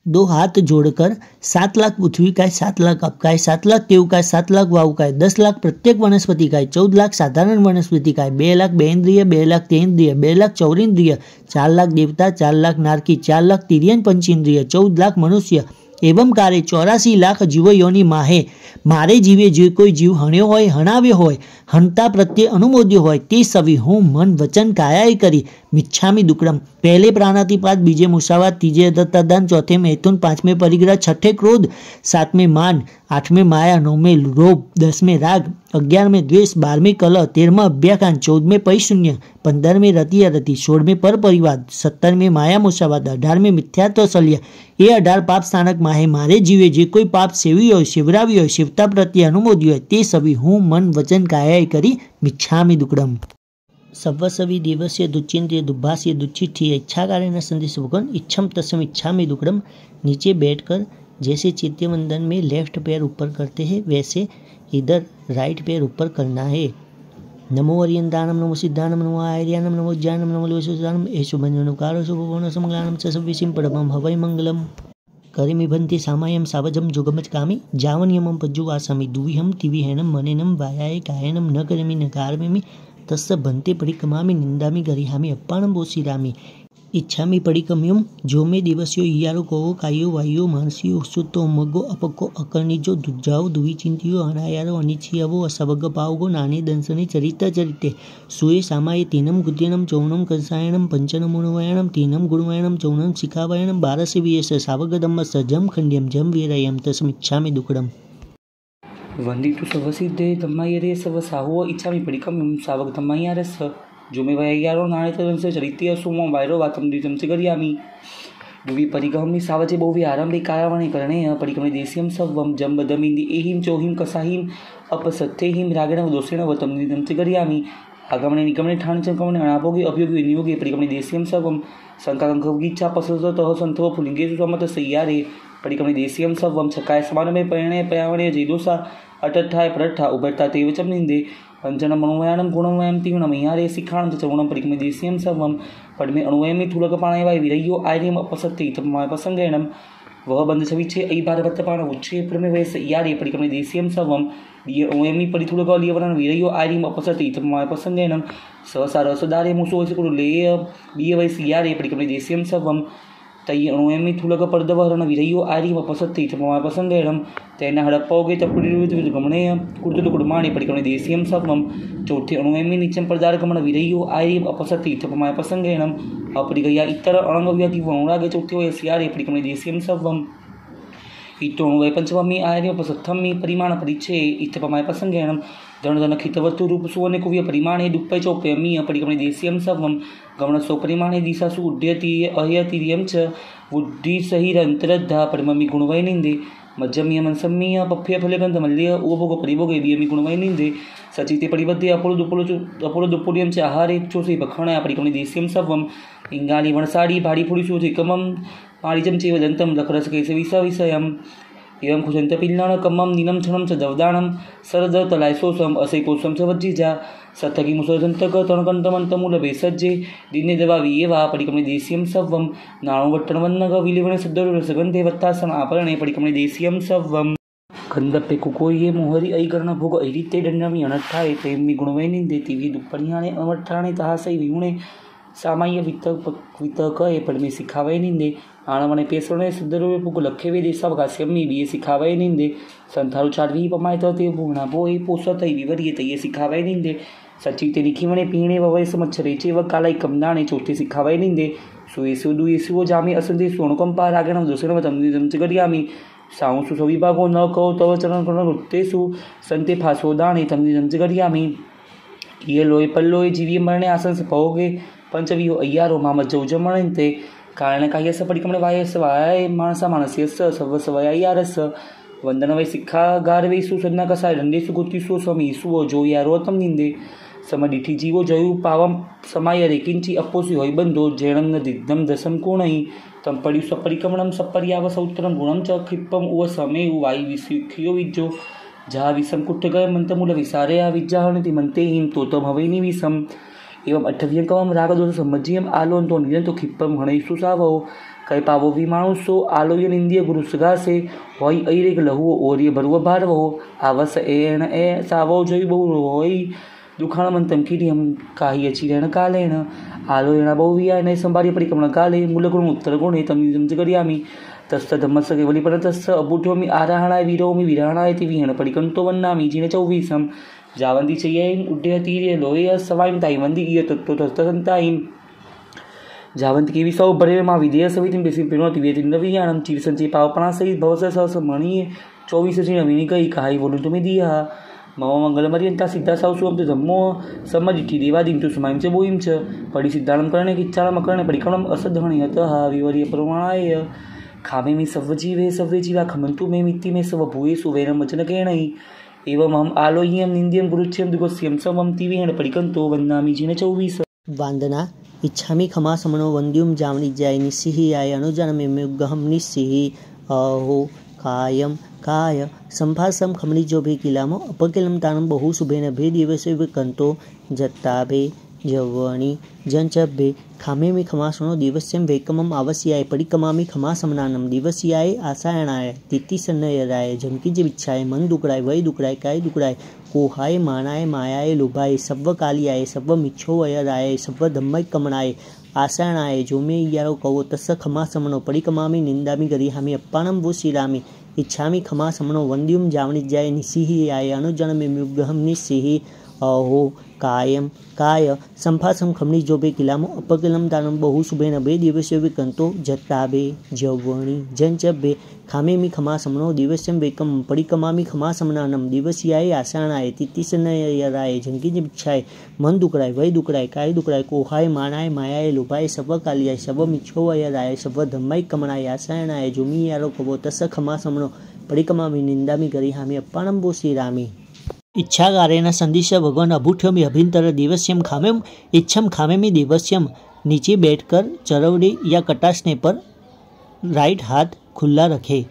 दो हाथ जोड़कर 7 लाख पृथ्वी काय 7 लाख अपकाय 7 लाख तेव काय 7 लाख वायु काय 10 लाख प्रत्येक वनस्पति काय 14 लाख साधारण वनस्पति काय 2 लाख बेन्द्रिय 2 लाख तेन्द्रिय 2 लाख चौरेन्द्रिय 4 लाख देवता 4 लाख नारकी 4 लाख तिर्यन पंचेन्द्रिय 14 लाख मनुष्य एवं कार्य 84 लाख जीव योनि माहे मारे जीवे जे कोई जीव हण्यो होय हणाव्यो होय हणता प्रत्ये अनुमोद्यो होय ते सवी हूँ मन वचन कायाय करी मिच्छामि दुक्कडम। पहले प्राणातिपात बीजे मुसावात तीजे दत्तादान चौथे मैथुन 5वें परिग्रह 6ठे क्रोध 7वें मान 8वें माया 9वें लोभ 10वें राग 11वें द्वेष 12वें कलह 13वें अभ्याकांड 14वें पैशून्य 15वें रति अरति 16वें पर परिवाद 17वें माया मुसावाद 18वें मिथ्यात्व शल्य ये 18 पाप स्थानक माहे मारे जीवे जे कोई पाप सेवी हो शिवरावी हो शिवता प्रत्ये अनुमोदी हो ते सभी हूँ मन वचन कायाय करी मिच्छामि दुक्कडम। सव्वसवी दिवस्य दुच्चिंद्रिय दुभास्य दुच्चिठी इच्छा कार्य संदेश भगवान इच्छम तस्म इच्छामि दुक्कडम। नीचे बैठकर जैसे चित्त वंदन में लेफ्ट पैर ऊपर करते हैं वैसे इधर राइट पैर ऊपर करना है। नमो अर्यन्ताणं नमो सिद्धाणं नमो आर्याणं नमो ज्ञानं नमो लोकशुद्धाणं एषु भञ्जनकारो शुभभवनं समग्लानं च सव्यसिं परमं हवै मंगलम्। करिमिभन्ति सामायं सावजं जुगमचकामि जावनियमं पज्जुवासामि दुविहं तिविहेनं मनेनं वायाय कायनं न करिमि न कारमिमि तस्य भन्ते परिकमामि निंदामि गरिहामि अप्पाणं वो श्रीरामि। इच्छामि परिकम्युम जो मे दिवस्यो इयारो कहो कायो वायो मानसियो सुतो मग्गो अपको अकर्णिजो दुर्जाओ दुई चिंतियो अनायारो अनिच्छियवो असवग्ग पावगो नाने दंसनी चरिता चरिते सुए सामाय तीनम गुद्यनम चौनम कंसायणम पंचनमुनवयणम तीनम गुणवयणम चौनम शिखावयणम 1220 सावगदमस जम खंड्यम जम वीरयम तस्मिच्छामि दुक्कडम। वंदितु सवसिद्धे धम्मायरे सव साहुओ इच्छामि परिकम्युम सावग धम्मायारस जो मे वयारो नाणे तदंस चरित्य सुमो वायरो वातम दितम से गरियामि दुवि परिगमनि सावचे बहुवि आरंभे कारवणे करणे परिगमनि देस्यम सवम जम बदमिंदि एहिम चोहिम कसाहिम अपसत्यहिम रागेण दोषेण वतम दितम से गरियामि आगमने निगमने ठाण चंकमने अनाभोगे अभियोगे विनियोगे परिगमनि देस्यम सवम संकांकगीच्छा पसरतः संतव पुलिंगेषु समत सय्यारे परिगमनि देस्यम सवम छकाय समानमे परिणय पयावणे जेदोसा अटठाय परठा उभरता तेवचम निंदे पंचनम अणुवयानम गुणमयम तीर्णम यारे शिखाणम चौणम परिक्रमे देशीयम सर्वम पद्मे अणुवयमी थूलकपाणे वाय विरयो आर्यम अपसत्ति तपमाय प्रसंगेणम वह बंध छविच्छे अयि भारवत्तपाण उच्छे प्रमे वयस यारे परिक्रमे देशीयम सर्वम अणुवयमी परिथूलक लियवरण विरयो आर्यम अपसत्ति तपमाय प्रसंगेणम सहसार सदारे मुसो लेय बिय वयस यारे परिक्रमे देशीयम सर्वम तयि अणुवयमी थूलक पर्दवहरण विरयो आर्यम अपसत्ति तपमाय प्रसंगेणम तेना हड़प्पोगे तपुरी गमने कुर्तु कुड़माणे परिक्रमे देशीयम सर्वम चौथे अणुवयमी नित्यम पर्दार गमन विरयो आर्यम अपसत्ति तपमाय प्रसंगेणम अपरिगया इतर अणंगव्याति वणुरागे चौथे वयस यारे परिक्रमे देशीयम सर्वम इतो अणुवय पंचमी आर्य उपसत्थमी परिमाण परिच्छे इत्यपमाय प्रसंगेणम दंडधन खितवतु रूप सुवने कुव्य परिमाणे दुप्पय चौप्यमी परिक्रमे देशीयम सर्वम गमनसो परिमाणे दिशासु उड्यति अह्यतिर्यं च बुद्धि सहिरंतरद्धा परिममी गुणवय निंदे मध्यमीय मनसमीय पफ्य फलगंध मल्य उपभोग परिभोगे बियमी गुणवय निंदे सचिते परिबद्धे अपोलो दुपुर्यं च आहारे चोसे बखणया परिक्रमे देशीयम सर्वम इंगाली वणसाड़ी भाड़ी फुड़ीसु कमम पारिजम चैव दंतम लखरसकेश विषयम एवं खुशंत पिल्लाण कमम नीनम क्षणम च दवदानम सरद तलायसोसम असेकोसम च वज्जिजा सत्थकी मुसलजंतक तणकंतमंतमूल भेषज्जे दिने दवा वियेवा परिक्रमे देशीयम सर्वम नाणो वट्टणवन्नग विलिवणे सद्दरु रसगंधे वत्तासन आपरणे परिक्रमे देशीयम सर्वम गंधप्पे कुकोये मोहरी ऐकर्ण भोग ऐरिते दंडमी अनठाए प्रेमी गुणवय निंदे तिवी दुप्पणियाणे अवठाणे तहासई विहुणे सामान्य वितक पड़मे सिखावे निंदे आणवणे पेसणे सुदरवे पुग लखेवे देशा गास्यमी बीए सिखावे निंदे संथारु चारवी पमाय ते पूर्णा बोए पोसतई विवरिये तये सिखावे निंदे सचिते निखिवणे पीणे ववयस मच्छरे चेव कालाई कमदाणे चौथे सिखावे निंदे सुएसु दुएसु जामे असंदे सोणकंपा रागणम दोसणम तमनिजम चगरियामी साउसु सविभागो न कौ तव चरण करण रुत्तेसु संते फासोदाणे तमनिजम चगरियामी ये लोय पल्लोय जीवी मरणे आसन पहोगे पंचवियो अय्यारो मामज्ज उजमणते कारण कायस परिक्रमणे वायस वाय मानसा मानस्यस सवसवयायारस वंदन वै सिक्खा गारवेसु सन्ना कसाय दंडेसु गुतिसु समीसु जो यारोतम निंदे समडिठी जीवो जयु पावम समाय रेकिंची अपोसि होय बंधो जेणं दिग्धम दसम कोणई तम पड़ि सपरिक्रमणम सपर्याव सौत्रम गुणम च क्षिप्पम उव समे वायु विसिखियो विजो जहा विषम कुट्टगय मंतमूल विसारया विज्जाहणति मंते हिम तोतम हवैनि विषम एवं अठव्यंकम रागदोष सम्मज्यम आलोन तो निरंतो खिप्पम हणैसु सावो कई पावो विमाणुसो आलोयन इंद्रिय गुरु सगासे होय ऐरेग लहुओ ओर्य भरव भारवो आवस एण ए सावो जोई बहु होय दुखाण मंतम किरियम काही अचिरेण कालेण आलोयण बहुविया नै संभार्य परिक्रमण काले मूलगुण उत्तर गुणे तमिजम जगरियामी तस्स धम्मस्य केवली परतस्स अबुठोमि आराहणाय वीरोमि विराहणाय ति विहण परिकंतो वन्नामि जिने चौवीसम जावंदी चयैन उड्डयतीर्य लोय सवाइम ताइवंदी इय तत्तो तस्तंताइम जावंती केवी सौ बरे मा विदेय सवितिम बेसिम पिनोति वेतिन नवियानम चीर संचय पावपणा सहित भवस सहस मणि 24 श्री नवीनी कई कहाई बोलूं तुम्हें दिया मम मंगलमर्यंता सिद्धा साउसुम तो धम्मो सम्मदिठी देवादीम तो समाइम च बोइम च पड़ी सिद्धाणम करणे किच्चाणम करणे परिक्रमणम असद्धणि अतः विवर्य प्रमाणाय खामे में सव्वजीवे सव्वे जीवा खमंतु में मित्ति में सव भूयेषु वैरम वचनकेणै एवं हम आलोह्यम निंद्यम गुरुच्यम दुगस्यम समम तिवेण परिकंतो वन्नामि जिन 24 वंदना इच्छामि खमा समनो वंद्युम जावनिज्याय निस्सिहियाय अनुजनमेमुग्गहम निस्सिहि अहो कायम काय संभासम खमनी जो भे किलामो अपकिलम तानम बहु शुभेन भे दिवसे विकंतो जत्ताभे जवणी जंचभे खामे में खमासनो दिवस्यम वैकमम आवस्याय परिकमामी खमासमनानम दिवस्याय आसायणाय तिथिसन्नयराय जनकी जे विच्छाय मन दुकड़ाय वय दुकड़ाय काय दुकड़ाय कोहाय मानाय मायाय लोभाय सव्व कालियाय सव्व मिच्छोवयराय सव्व धम्मय कमणाय आसायणाय जो मे यारो कहो तस्स खमासमनो परिकमामी निंदामी गरिहामी अप्पाणम वो श्रीरामी इच्छामि खमासमनो वंद्युम जावनिज्याय निस्सिहियाय अनुजनमेमुग्गहम निस्सिहि अहो कायम काय संभासम खमनी जो बे किलामो अपकिलम दानम बहु शुभेन बे दिवस्य विकंतो जत्ताबे जवणी जंचबे खामे मी खमा समनो दिवस्यम वेकम परिकमामी खमा समनानम दिवस्याय आसाणाय तिथिसनयराय जनकी जी इच्छाय मन दुकड़ाय वय दुकड़ाय काय दुकड़ाय कोहाय मानाय मायाय लोभाय सब कालियाय सब मिच्छोवयराय सब धम्माय कमणाय आसायणाय जोमी यारो कवो तस खमा समनो परिकमामी निंदामी गरिहामी अप्पाणम वो श्रीरामी इच्छागारेण संदिश भगवान अभूठ्यम अभिंतर दिवस्यम खामेम इच्छम खामेमी दिवस्यम नीचे बैठकर चरवड़ी या कटासने पर राइट हाथ खुला रखे।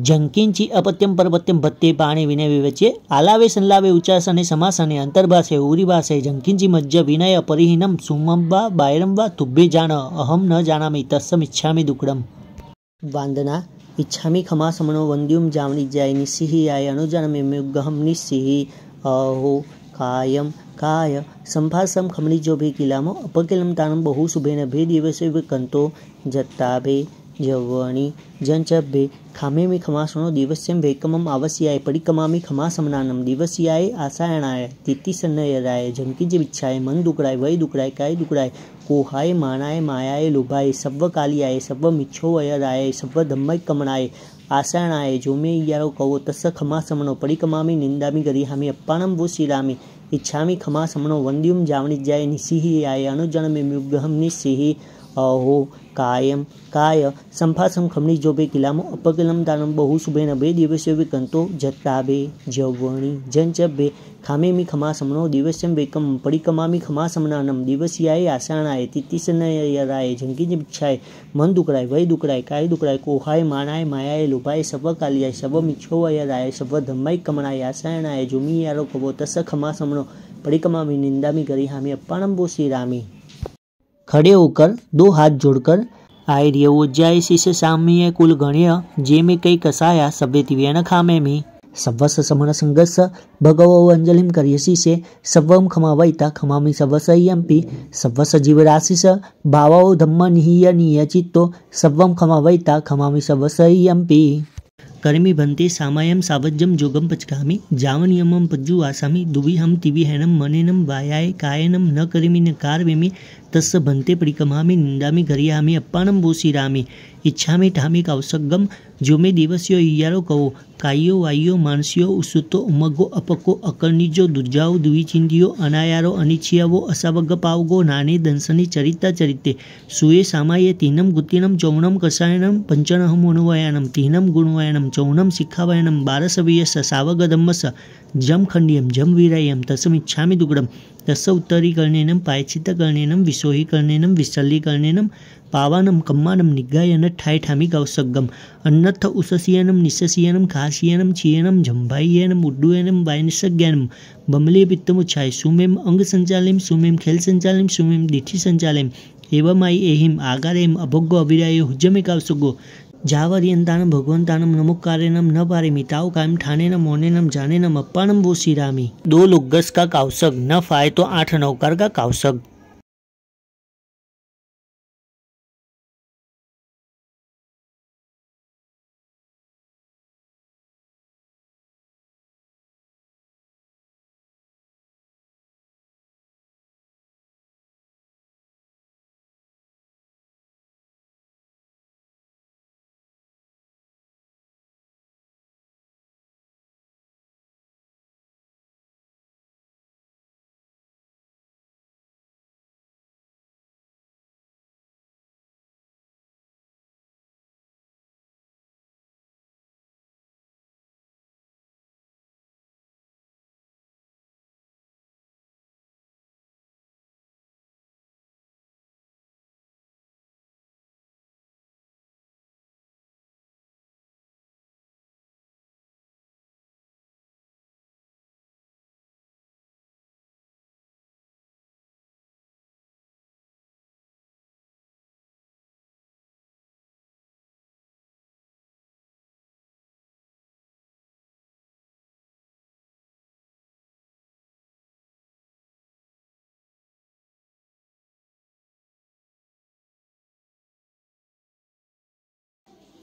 જંકીંચી અપત્યમ પરપત્યમ ભત્તે પાણી વિનય વિવચ્યે આલાવે સંલાવે ઉચ્ચાસ અને સમાસ અને અંતર્ભાષે ઉરીભાષે જંકીંચી મજ્જ વિનય પરિહીનમ સુમંબા બાયરંબા તુભ્યે જાણ અહમ ન જાણામી તસ્સમ ઇચ્છામી દુકડમ. વાંદના इच्छामी खमा समनो वंद्युम जावनी जाय निस्सिहि आय अनुजानमेगहम निस्सिहि अहो कायम काय संभासम खमनी जो भे किलामो अपकिलम तानम बहु सुभेन भे दिवसे कंतो जत्ताभे जवणी जंचभे खामे में खमासनो दिवस्यम वेकमम आवस्याय परिकमामी खमासमनानम दिवस्याय आसायणाय तितिसन्नयराय जनकी जे इच्छाय मन दुकड़ाय वय दुकड़ाय काय दुकड़ाय कोहाय मानाय मायाय लोभाय सब्व कालियाय सब्व मिच्छो वयराय सब्व धम्मय कमणाय आसायणाय जो मे यारो कहो तस्स खमासमनो परिकमामी निंदामी गरिहामी अप्पाणम वो श्रीरामी इच्छामी खमासमनो वंद्युम जावणी जाय निस्सिहि आय अनुजनमे मुग्गहम निस्सिहि अहो कायम काय संभासम खमनी जो बे किलामो अपकिलम दानम बहु सुबेन बे दिवसे कंतो जत्ताबे जवणी जंचबे खामे मी खमा समनो दिवस्यम वेकम परिकमामी खमा समनानम दिवसियाय आसाणाय तितिसनयराय जंकी इच्छाय मन दुकड़ाय वय दुकड़ाय काय दुकड़ाय कोहाय मानाय मायाय लोभाय सब कालियाय सब मिच्छो वयराय सब धम्माय कमणाय आसायणाय जोमी यारो कबो तस खमा समनो परिकमामी निंदामी गरिहामी अप्पाणम वो श्रीरामी. खड़े होकर दो हाथ जोड़कर आर्य उज्जाय शिष साम्य कुल गण्य जे में कई कसाया सभ्य तिव्यन खामे में सवस समन संगस भगवो अंजलिम करियसी से सवम खमावैता खमामी सवसयम्पि सवस जीवराशि स भावो धम्म निहीय निय चित्तो सवम खमावैता खमामी सवसयम्पि. कर्मी भन्ते सामायम सावज्जम जोगम पचकामी जावनियमम पज्जु आसामी दुविहम तिविहनम मनेनम वायाय कायनम न करिमी न कारवेमी तस्स भन्ते परिकमामी निंदामी गरियामी अप्पाणम वो श्रीरामी इच्छामी ठामी कौसगम जो मे दिवस्यो इयारो कहो कायो वायो मानसियो उसुतो उमगो अपको अकर्णिजो दुर्जाओ द्विचिंदियो अनायारो अनिच्छियावो असावग पावगो नाने दंसनी चरिता चरिते सुये सामाये तीनम गुत्तीनम चौणम कषायनम पंचनहम अनुवयानम तीनम गुणवयानम चौणम शिखावयानम बारसवीयस सावग धम्मस जम खंडियम जम वीरायम तस्मिच्छामि दुग्धम तस्य उत्तरीकर्णेनम पायचित्तकर्णेनम विशोहीकर्णेनम विसल्लीकर्णेनम पावानम कम्मानम निगायन ठाय ठामी कौसगम अन्नथ उससियनम निस्सियनम खासियनम छियनम जम्भायनम उड्डुयनम वायनिसज्ञानम बमले पित्तमुच्छाय सुमेम अंग संचालिम सुमेम खेल संचालिम सुमेम दिठी संचालिम एवं आई एहिम आगारेम अभोग्गो अविराय हुज्जमे कौसगो जावर्यंतानम भगवंतानम नमुकारेनम न पारेमी ताव कायम ठानेनम मोनेनम जानेनम अप्पाणम वो श्रीरामी. 2 लुग्गस का कौसग न फाय तो 8 नौकार का कौसग.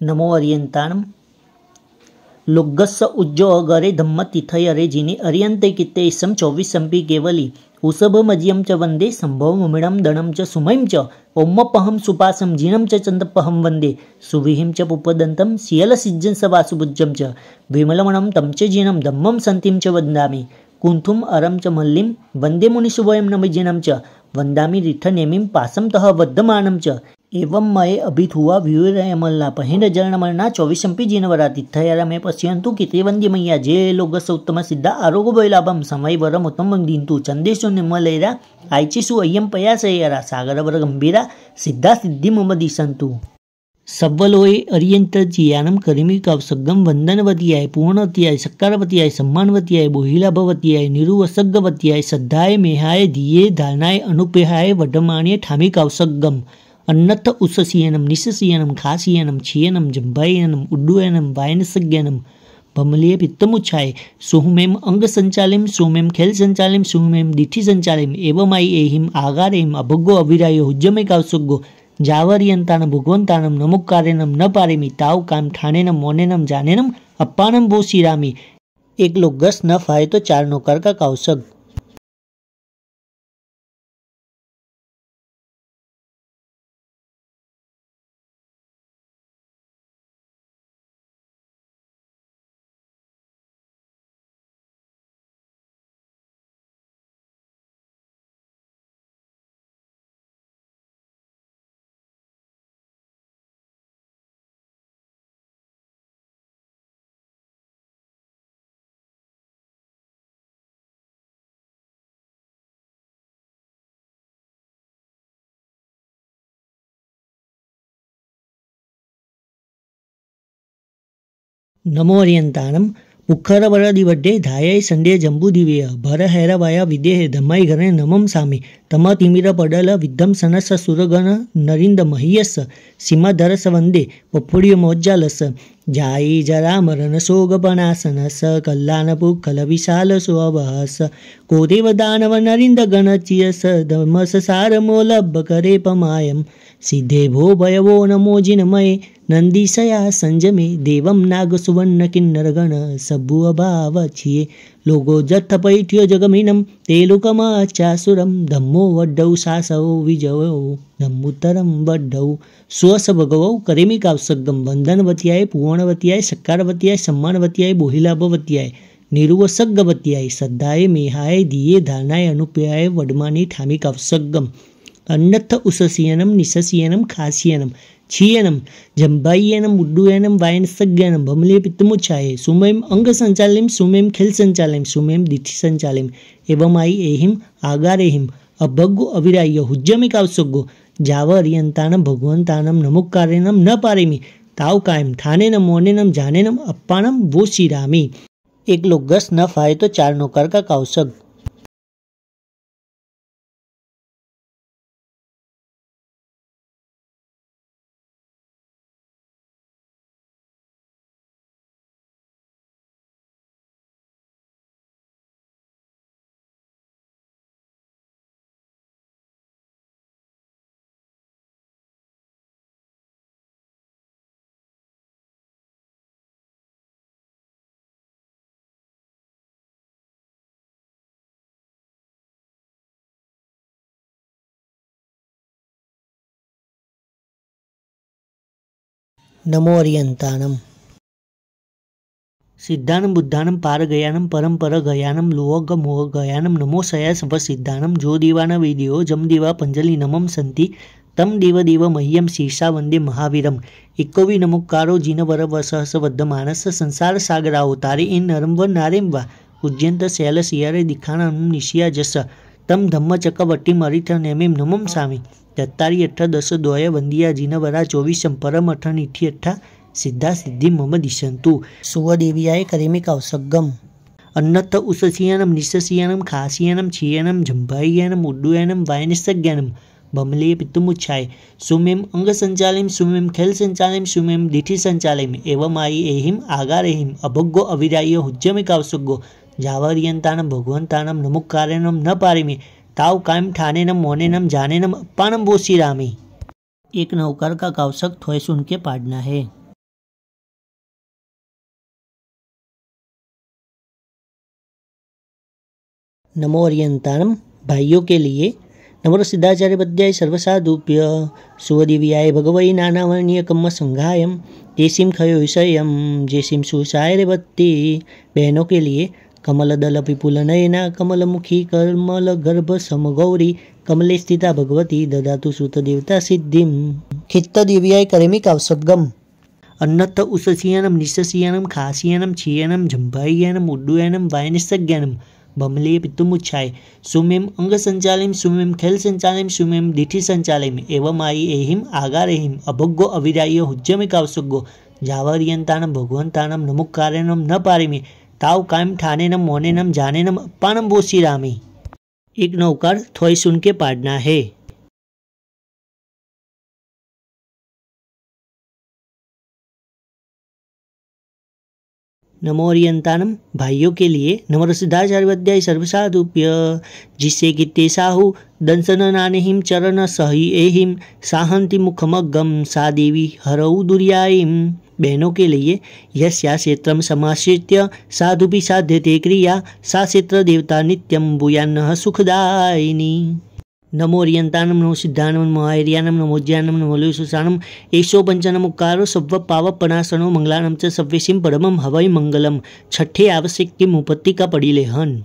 नमो अर्यंताणम. लुग्गस्स उज्जो अगरे धम्म तिथयरे जिने अर्यंते कित्ते इसम 24 संपी केवली उसभमज्यम च वंदे संभवमिडम दणम च सुमयम च ओम्मपहम सुपासम जिनम च चंदपहम वंदे सुविहिम च पुपदंतम सियलसिज्जन सवासुभुज्जम च विमलमणम तम च जिनम धम्मम संतिम च वंदामि कुंथुम अरम च मल्लिम वंदे मुनिशुभयम नम जिनम च वंदामि रिठनेमिम पासम तह वद्धमानम च एवं मये अभित हुआ व्यूरयमल्ला पहेन जरणमलना 24 संपी जिनवरा तिथयारा में पश्यंतु किते वंद्य मैया जे लोगस उत्तम सिद्धा आरोग्य वैलाभम समय वरम उत्तम दींतु चंदेशु निमलेरा आयचिसु अय्यम पयासयरा सागर वर गंभीरा सिद्धा सिद्धि मम दिशंतु. सव्वलोए अर्यंतर्जियानम करिमिकावसग्गम वंदनवतीयाय पूर्णवतीयाय सक्कारवतीयाय सम्मानवतीयाय बोहिलाभवतीयाय निरुवसग्गवतीयाय सद्धाय मेहाय धीये धारणाय अनुपेहाय वडमाण्य ठामिकावसग्गम अन्नथ उससीयनम निससीयनम खासीयनम छियनम जंभायनम उड्डुयनम वायनसज्ञनम भमलीय पित्तमुच्छाय सोहुमेम अंग संचालिम सोमेम खेल संचालिम सोहुमेम दिठी संचालिम एवमाई एहिम आगारेम अभगो अविरायो हुज्जमे कावसुग्गो जावर्यंतानम भगवंतानम नमुक्कारेनम न पारेमी ताव काम ठाणेनम मोनेनम जानेनम अप्पानम भो श्रीरामी। एक लोग गस न फाए तो चार नौकर का कावसग। नमो अर्यंतानम मुखरवरदिवड्डे धायै संडे जंबुदिवेय भर हैरवाया विदेह धमाई घरे नमम सामी तम तिमिर पडल विध्वंसनस सुरगण नरिंद महीयस सीमाधरस वंदे पफुड़िय मोज्जालस जाई जरा मरण सोगपणासनस कल्याण पुखल विशाल सुअवहस कोदेव दानव नरिंद गणचियस धमस सार मोलभ करे पमायम सिद्धे भो भयवो नमो जिनमये नंदीसया संजमे देवम नाग सुवर्ण किन्नर गण सबु अभाव छिये लोगो जथ पैठ्यो जगमिनम तेलुकमाचासुरम धम्मो वड्डौ सासौ विजयो धम्मुतरम वड्डौ स्वस भगवौ करेमी कावसग्गम वंदनवत्याय पूर्णवत्याय सक्कारवत्याय सम्मानवत्याय बोहिलाभवत्याय निरुवसग्गवत्याय सद्धाय मेहाय दिये धारणाय अनुप्याय वडमानी ठामी कावसग्गम अन्नथ उससीयनम निससीयनम खासीयनम छियनम जंभायनम उड्डुयनम वायनसज्ञनम भमले पित्तमुच्छाये सुमेम अंग संचालिम सुमेम खेल संचालिम सुमेम दिठी संचालिम एवं आई एहिम आगारेहिम अभग्गो अविरायो हुज्जमे कावसग्गो जाव अर्यंतानम भगवंतानम नमुक्कारेनम न पारेमी ताव कायम ठानेनम मोनेनम जानेनम अप्पानम वो श्रीरामी। एक लोग गस न फाए तो चार नौकर का कावसग। नमो अर्यंतानम सिद्धानम बुद्धानम पार गयानम परम गयानम लोग मोह गयानम नमो सया सब सिद्धानम जो दीवान विदियो जम दीवा पंजलि नमम संति तम देव देव मह्यम शीर्षा वंदे महावीरम इक्कोवी नमुक्कारो जिन वर वसहस वद्ध मानस संसार सागराओ तारे इन नरम व नारेम वा उज्जयंत शैल सियारे दिखाना निशिया जस तम धम्म चकवटी मरिथ नेमेम नमम सामी तत्तारी अठ दस द्वय वंदिया जिन वरा 24 परम अठ निठी अठा सिद्धा सिद्धि मम दिशंतु सुवदेव्याय करेमी कावसग्गम अन्नथ उससीयनम निससीयनम खासीयनम छियनम जंभायनम उड्डुयनम वायनसज्ञनम भमले पित्तमुच्छाय सुमेम अंग संचालिम सुमेम खेल संचालिम सुमेम दिठी संचालिम एवं आई एहिम आगारेहिम अभग्गो अविरायो हुज्जमे कावसग्गो जावर्यंतानम भगवंतानम नमुक्कारेनम न पारेमी ताव कायम ठानेनम मोनेनम जानेनम अप्पानम भो श्रीरामी। एक नौकर का कावसक थोड़े सुन के पाड़ना है। नमो अर्यंतानम भाइयों के लिए नमो सिद्धाचार्य पद्याय सर्वसाधुभ्य सुवदिव्याय भगवई नानावर्णीय कम्म संघायम जेसिम खयो विषयम जेसिम सुसाय रेवती। बहनों के लिए कमल दल विपुल नयना कमल मुखी कमल गर्भ समगौरी कमले स्थिता भगवती ददातु सुत देवता सिद्धिम। खित्त दिव्याय करेमी कावसग्गम अन्नथ उससीयनम निससीयनम खासीयनम छियनम जंभायनम उड्डुयनम वायनसज्ञनम भमले पितुमुच्छाय सुमेम अंग संचालिम सुमेम खेल संचालिम सुमेम दिठी संचालिम एवं आई एहिम आगारेहिम अभोग्गो अविरायो हुज्जमे कावसुग्गो जावरियंतानम भगवंतानम नमुकारेनम न पारिमे ताव कायम ठानेनम मोनेनम जानेनम अप्पानम बोसी रामी। एक नौकार थोई सुन के पाड़ना है। नमोरियंतानम भाइयों के लिए नमरसिद्धाचार्य सर्वसाधुप्य जिससे किते साहु दंसन नानेहिम चरण सही एहिम साहंति मुखमगम सा देवी हरऊ दुर्यायिम। बहनों के लिए यस्या क्षेत्रम समाश्रित्य साधुपि साध्यते क्रिया सा क्षेत्र देवता नित्यम भूयान्नः सुखदायिनी। नमो रियंतानम नमो सिद्धानम नमो आयर्यानम नमो ज्ञानम नमो लुसुसानम एषो पंचनमुक्कारो सव्व पावपनासनो मंगलानम च सव्यसिम परमम हवै मंगलम। छठे आवश्यक की मुपत्ति का पड़ी लेहन।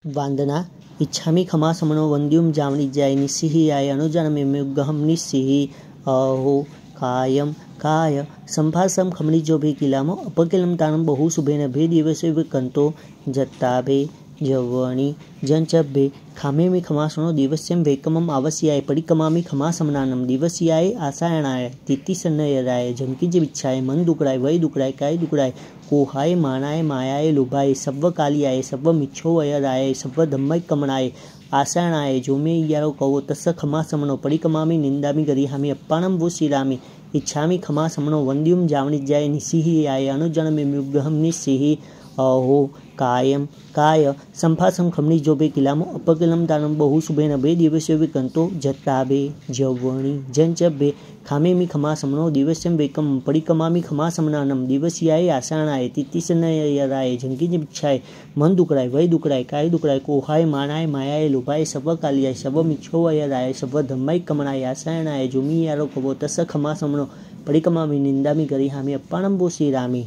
वंदना इच्छामि खमा समनो वंद्युम जामनि जाय निस्सिहाय अनुजनमेमुग्गहम निस्सिहि अहो कायम काय संभासम खमनि जो भे किलामो अपकिलम तानम बहु सुभेन भे दिवसे विकंतो जत्ताभे जवणी जंचभे खामे में खमासनो दिवस्यम वेकमम आवस्याय परिकमामि खमासमनानम दिवस्याय आसायणाय तिथिसन्नयराय झमकी जब इच्छाए मन दुकड़ाय वही दुकड़ाय काय दुकड़ाय कोहाय मानाय मायाय लुभाय सव्व कालियाय सव्व मिच्छो वयराय सव्व धम्मय कमणाय आसायणाय जो मे यारो कहो तस्स खमासमनो परिकमामि निंदामि गरिहामि अप्पानम वो श्रीरामि इच्छामि खमासमनो वंद्युम जावनिज्याय निस्सिहाय अनुजनमेमुग्गहम निस्सिहि अहो कायम काय संभासम खमनी जो बे किलामो अपकिलम दानम बहु शुभे नभे दिवस्य विकंतो जत्ताभे जवणी जंचभे खामे मी खमा समनो दिवस्यम वेकम परिकमामी खमा समनानम दिवस्याय आसाणाय तिथिसनयराय झंकी जिच्छाय मन दुकड़ाय वही दुकड़ाय काय दुकड़ाय कोहाय मानाय मायाय लुभाय सब कालियाय सब मिच्छो वयराय सब धम्माय कमणाय आसायणाय जोमी यारो कवो तस खमा समनो परिकमामी निंदामी गरिहामी अप्पानम बो श्रीरामी।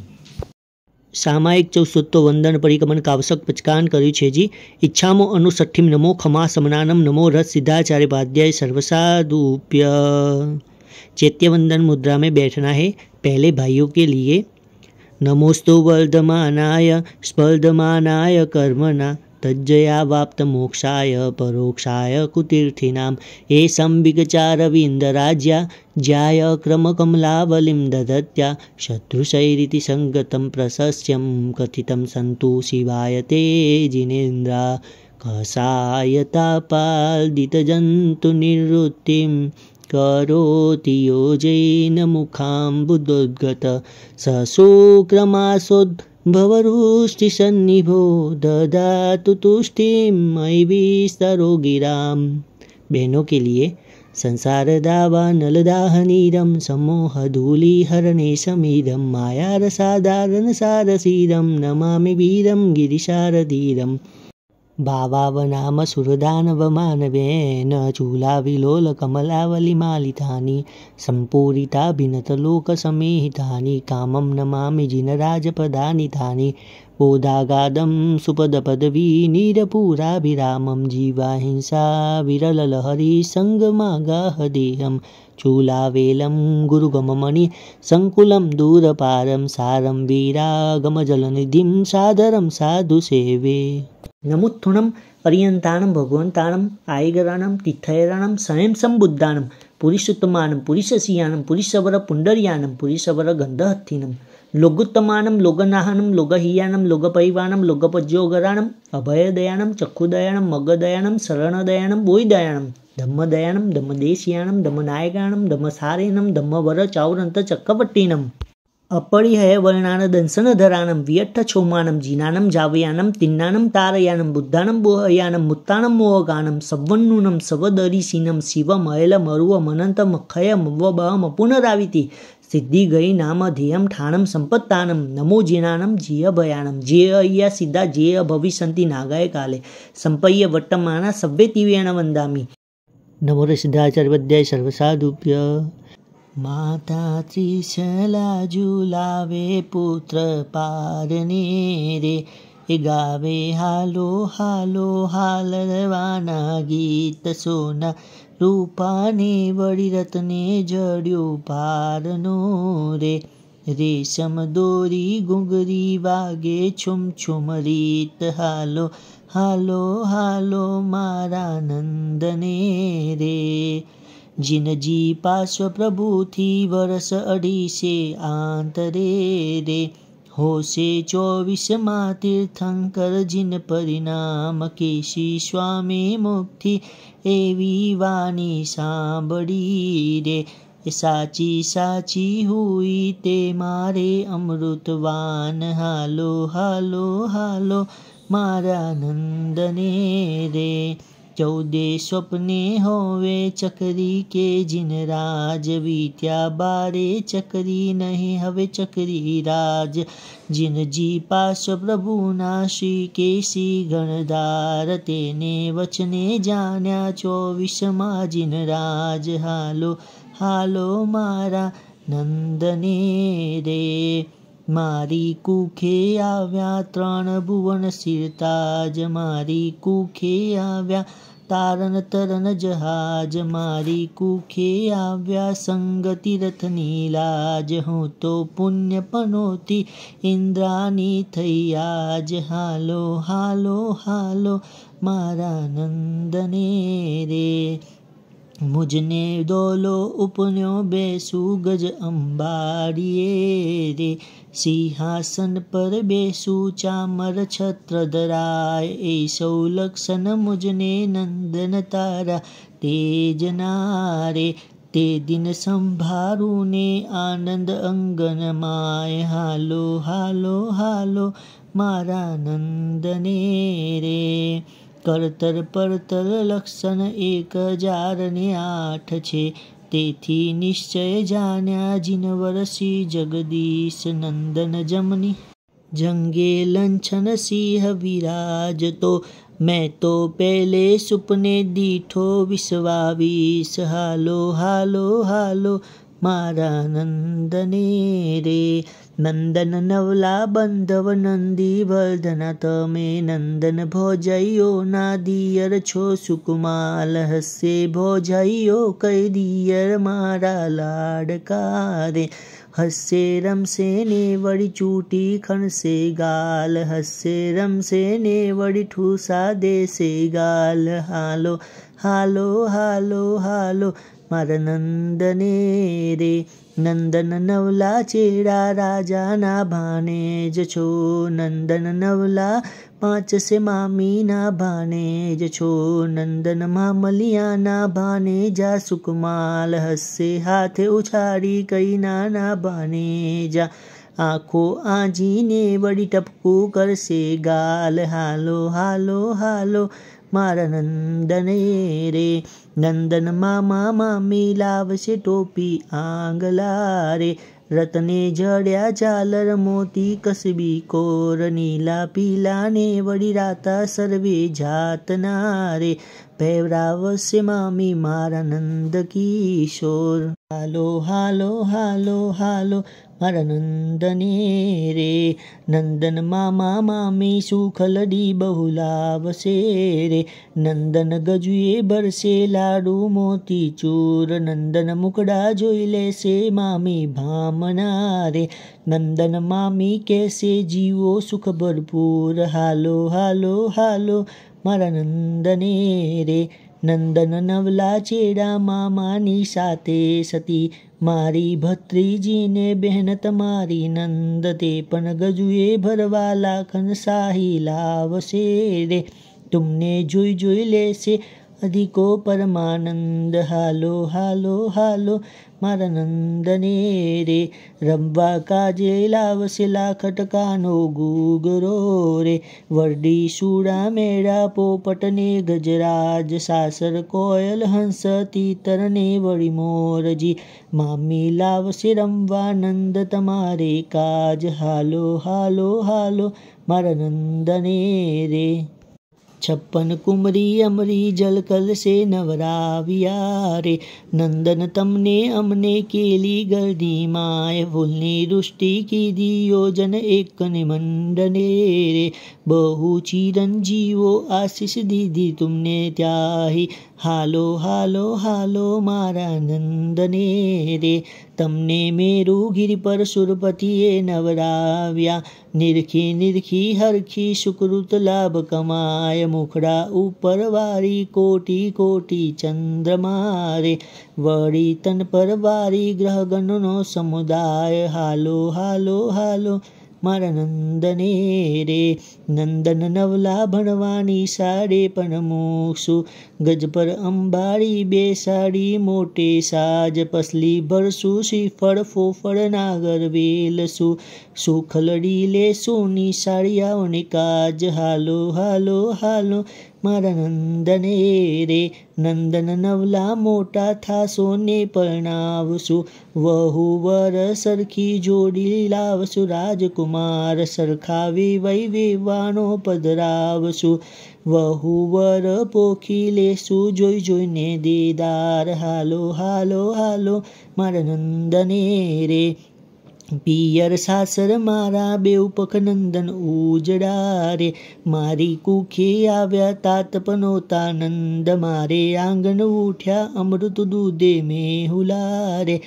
सामायिक चौसुत्तो वंदन परिकमन कावसक पचकान કર્યું છે જી। ઈચ્છામો અનુસઠ્ઠીમ નમો ખમા સમનાનમ નમો રસ सिद्धाचार्य वाद्याय सर्वसाधुभ्य। चैत्यवंदन मुद्रा में बैठना है। पहले भाइयों के लिए नमोस्तु वर्धमानाय स्पर्धमानाय कर्मणा तज्जया वाप्त मोक्षाय परोक्षाय कुतीर्थीनाम एषं विगचारविन्दराज्या ज्याय क्रमकमलावलिं ददत्या शत्रुशैरिति संगतं प्रशस्यं कथितं सन्तु शिवाय ते जिनेन्द्रा कषायतापादितजन्तुनिवृत्तिं करोति योजेन मुखाम्बुदोद्गत सशुक्रमासोद् भवरुष्टिसन्निभो ददातु तुष्टिं मयि विस्तरो गिराम। बहनों के लिए संसार दावा नलदाहनीरम समोहधूलिहरणे समीरम मायारसादारण सारसीरम नमामि वीरम गिरिशारधीरम। भावावनाम सुरदानवमानवेन चूलाविलोलकमलावलिमालितानि सम्पूरिताभिनतलोकसमेहितानि कामं नमामि जिनराजपदानि तानि बोधागादं सुपदपदवी नीरपुराभिरामं जीवाहिंसा विरललहरी सङ्गमागाहदेहं चूलावेलं गुरुगममणि सङ्कुलं दूरपारं सारं वीरागमजलनिधिं सादरं साधुसेवे। नमुत्थुणम पर्यंतानम भगवंतानम आयगरानम तीर्थयरानम स्वयं संबुद्धानम पुरुषोत्तमानम पुरुषसियानम पुरुषवर पुंडरियानम पुरुषवर गंधहत्थिनम लोगोत्तमानम लोगनाहनम लोगहियानम लोगपरिवानम लोगपज्योगरानम अभयदयानम चक्षुदयानम मगदयानम शरणदयानम बोयदयानम धम्मदयानम धम्मदेशियानम धम्मनायकानम धम्मसारेनम धम्मवर चावरंत चक्रपट्टिनम अपरिहय वर्णान दंसनधरानम वियट्ठ छोमानम जीनानम जावयानम तिन्नानम तारयानम बुद्धानम बोहयानम मुत्तानम मोहगानम सवन्नुनम सवदरिसीनम शिवमयल मरुव मनंत मखय मवबहम पुनराविति सिद्धि गई नाम ध्येयम ठाणम संपत्तानम नमो जीनानम जिय भयानम जेय अय्या सिद्धा जेय भविष्यन्ति नागाय काले संपय्य वर्तमाना सव्ये तीव्रेण वंदामि। नमो सिद्धाचार्य वद्याय सर्वसाधुभ्य। माता त्रिशला झूलावे पुत्र पारने रे એ ગાવે હાલો હાલો હાલરવાના ગીત સોના રૂપાને વળી રત્ને જડ્યો પારનો રે રેશમ દોરી ગુંગરી વાગે છુમ છુમ રીત હાલો હાલો હાલો મારા નંદને રે જીનજી પાર્શ્વ પ્રભુથી વરસ 250 આંતરે રે હોશે 24માં તીર્થંકર જીન પરિણામ કેશી સ્વામી મુક્તિ એવી વાણી સાંભળી રે સાચી સાચી હુઈ તે મારે અમૃતવાન હાલો હાલો હાલો મારા નંદને રે 14 સ્વપ્ને હોવે ચકરી કે જીન રાજ વીત્યા 12 ચકરી નહીં હવે ચકરી રાજ જીનજી પાર્શ્વ પ્રભુના શ્રી કેસી ગણધાર તેને વચને જાણ્યા 24માં જીન રાજ હાલો હાલો મારા નંદને રે મારી કુખે આવ્યા 3 ભુવન સિરતાજ મારી કુખે આવ્યા તારન તરન જહાજ મારી કુખે આવ્યા સંગતિ રથની લાજ હું તો પુણ્ય પનોતી ઇન્દ્રાની થઈ આજ હાલો હાલો હાલો મારા નંદને રે મુજને દોલો ઉપન્યો બેસું ગજ અંબાડીએ રે સિંહાસન પર બેસું ચામર છત્ર ધરાય એ સૌ લક્ષણ મુજને નંદન તારા તેજના રે તે દિન સંભારું ને આનંદ અંગન માય હાલો હાલો હાલો મારા નંદને રે કરતર પરતર લક્ષણ 1008 છે તેથી નિશ્ચય જાણ્યા જીનવરસી જગદીશ નંદન જમની જંગે લંછન સિંહ વિરાજતો मैं तो पहले सुपने दीठो 20 हालो हालो हालो मारा नंदने रे नंदन नवला बंधव नंदी वर्धना तमे नंदन भोजयो ना दियर छो सुकुमाल हसे भोजयो कई दियर मारा लाडका रे हसे रमसे ने वड़ी चूटी खणसे गाल हसे रमसे ने वड़ी ठूसा देसे गाल हालो हालो हालो हालो मारा नंदने रे नंदन नवला चेड़ा राजा ना भाने ज छो नंदन नवला 5 से मामी ना भाने ज छो नंदन मामलिया ना भाने जा सुकुमाल हसे हाथ उछाड़ी कई ना भाने जा आँखों आजी ने बड़ी टपकू कर से गाल हालो हालो हालो मारा नंदने रे नंदन मामा मामी लावशे टोपी आंगला रे रत्ने जड़्या झालर मोती कसबी कोर नीला पीला ने वड़ी राता सर्वे जातना रे पहरावसे मामी मारा नंद किशोर हालो हालो हालो हालो मारा नंदने रे नंदन मामा मामी सुखलडी बहुलावसे रे नंदन गजुए बरसे लाडू मोती चूर नंदन मुकड़ा जोई लेसे मामी भामना रे नंदन मामी कैसे जीवो सुख भरपूर हालो हालो हालो मारा नंदने रे नंदन नवला चेड़ा मामानी साथे सती मारी भत्रीजी ने बहन तमारी नंद ते पण गजुए भरवा लाखन साही लावसे रे तुमने जोई जोई लेसे अधिको परमानंद हालो हालो हालो मारा नंदने रे रंबा काजे लावसे लाखटकानो गुगरो रे वर्डी सूड़ा मेड़ा पोपटने गजराज सासर कोयल हंस तीतर ने वड़ी मोर जी मामी लावसे रंबा नंद तमारे काज हालो हालो हालो मारा नंदने रे छप्पन कुमरी अमरी जल कल से नवराविया रे। नंदन तमने अमने केली गर्दी माय फूलनी रुष्टि की दियोजन एक निमंडने रे। बहु चिरंजीवो आशीष दीदी तुमने त्याही हालो हालो हालो मारा नंदने रे। तमने मेरु गिरि पर सुरपतिए नवराव्या निरखी निरखी हरखी सुकृत लाभ कमाय। मुखड़ा ऊपर वारी कोटि कोटि चंद्रमा रे। वरी तन पर वारी ग्रह गणनो समुदाय हालो हालो हालो मारा नंदने रे। नंदन नवला भणवानी साड़े पण मूकसु गज पर अंबाड़ी बेसाड़ी मोटे साज पसली भरसु श्रीफળ ફોફળ नागर वेलसु सुखलड़ी ले सोनी साड़ियाओने काज हालो हालो हालो मारा नंदने रे। नंदन नवला मोटा था सोने परणावसु वहु वर सरखी जोड़ी लावसु राजकुमार सरखा वेवई वेवाणो पधरावसु वहु वर पोखी लेसु जोई जोईने देदार हालो हालो हालो मारा नंदने रे। પિયર સાસર મારા બેઉ પખ નંદન ઉજડા રે। મારી કુખે આવ્યા तात પનોતા નંદ મારે આંગણ ઉઠ્યા અમૃત દૂધે મેહુલા રે।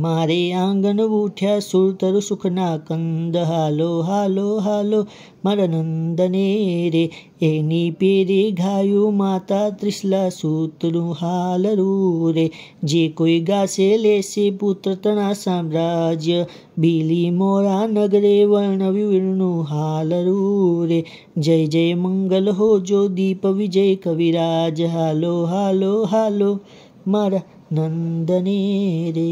મારે આંગણ ઉઠ્યા સુરતર સુખના કંદ હાલો હાલો હાલો મારા નંદને રે। એની પેરે ગાયું માતા ત્રિશલા સૂતરું હાલરું રે। જે કોઈ ગાશે લેશે પુત્ર તણા સામ્રાજ્ય બીલી મોરા નગરે વર્ણવ્યું હાલરું રે। જય જય મંગલ હો જો દીપ વિજય કવિરાજ હાલો હાલો હાલો મારા નંદને રે।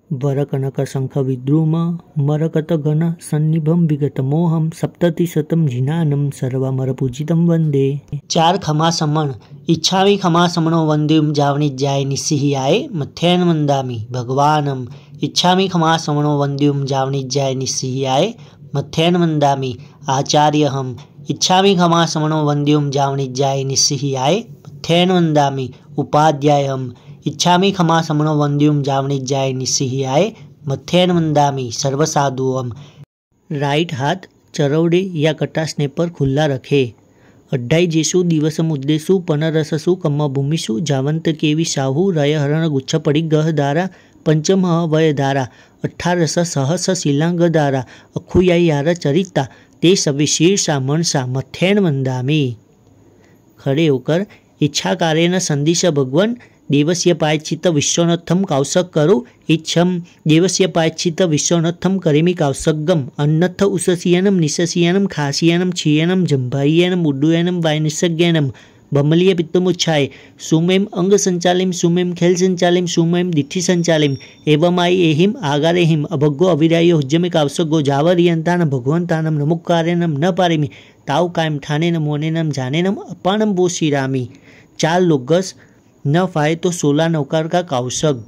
वरकनक शंख विद्रुम मरकत घन सन्निभम विगत मोहम सप्ततिशतम जिनानम सर्वमर पूजितम वंदे। चार खमा समण इच्छावी खमा समणो वंद्युम जावनी जाय निस्सिहियाय मथेन वंदामि भगवानम। इच्छामी खमा समणो वंद्युम जावनी जाय निस्सिहियाय मथेन वंदामि आचार्यहम। इच्छामी खमा समणो वंद्युम जावनी जाय निस्सिहियाय मथेन वंदामि उपाध्यायहम। इच्छामी खमा समणो वंद्युम जावनी जाय निस्सिहियाय मथेन वंदामि सर्वसाधुओम। राइट हाथ चरवड़े या कटासने पर खुला रखे। अड्डाई जेसु दिवस मुद्देसु पनरससु कम्म भूमिषु जावंत केवी साहु रय हरण गुच्छ पड़ी गह दारा पंचम वय दारा 18 सहस शिलांग दारा अखुयाई यार चरिता ते सवे शीर्षा मनसा मथेन वंदामि। खड़े होकर इच्छा कार्य संदिश भगवान देवस्य पायचित विश्वनाथम काउसक करो इच्छम देवस्य पायचित विश्वनाथम करेमी काउसगम अन्नथ उससियनम निससियनम खासियनम छियनम जंभायनम उड्डुयनम वायनिसज्ञनम बमलीय पित्तमुच्छाय सुमेम अंग संचालिम सुमेम खेल संचालिम सुमेम दिठि संचालिम एवं आई एहिम आगारेहिम अभगो अविरायो हुज्जमे कावसगो जावरियंतान भगवंतानम नमुक्कारेनम न पारिमी ताव कायम ठानेनम मोनेनम जानेनम अपानम बोशिरामी। 4 लोगस न फाए तो 16 नौकार का काउसग।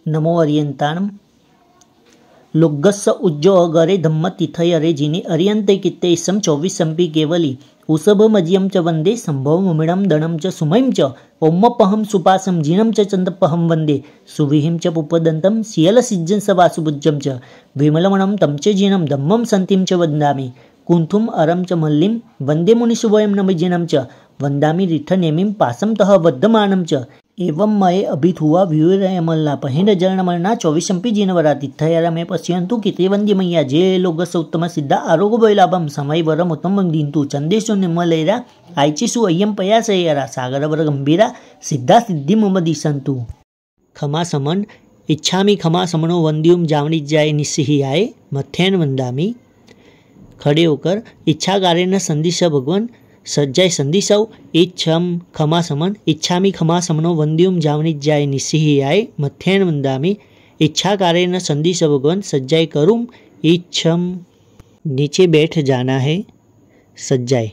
नमो अर्यन्ताणं लोग्गस्स उज्जो अगरे धम्म तिथयरे जिने अर्यन्ते कित्ते इसम 24 केवली उसभमज्यम च वंदे संभवमुमिणं दणं च सुमयं च ओम्मपहं सुपासं जिनं च चन्दपहं वन्दे सुविहिं च पुपदन्तं सियलसिज्जं स वासुभुज्जं च विमलमणं तं च जिनं धम्मं सन्तिं च वन्दामि कुन्थुम अरं च मल्लिं वन्दे मुनिशुभयं नमजिनं च वन्दामि रिठनेमिं पासं तः बद्धमानं च एवं मये अभिथुवा व्यूरयमल्लापहेन जरणमरणा 24 जीनवरा तिथयारा मे पश्यन्तु किते वंद्य मैया जे लोगस उत्तम सिद्धा आरोग्य वैलाभम समय वरम उत्तम दिंतु चंदेशु निर्मलेरा आयचिसु अय्यम पयासयरा सागरवर गंभीरा सिद्धा सिद्धि मम दिशंतु खमा समन इच्छामि खमा समनो वंद्युम जावनी जाय निस्सिहियाय मथ्यन वंदामि खड़े होकर इच्छा कार्य न संदिश भगवान सज्जाय संदिसौ इच्छम खमा समन इच्छामि खमा समनो वंद्युम जावनी जाय निस्सिहियाय मथ्यन वंदामि इच्छा कार्य न संदिश भगवान सज्जाय करूम इच्छम नीचे बैठ जाना है सज्जाय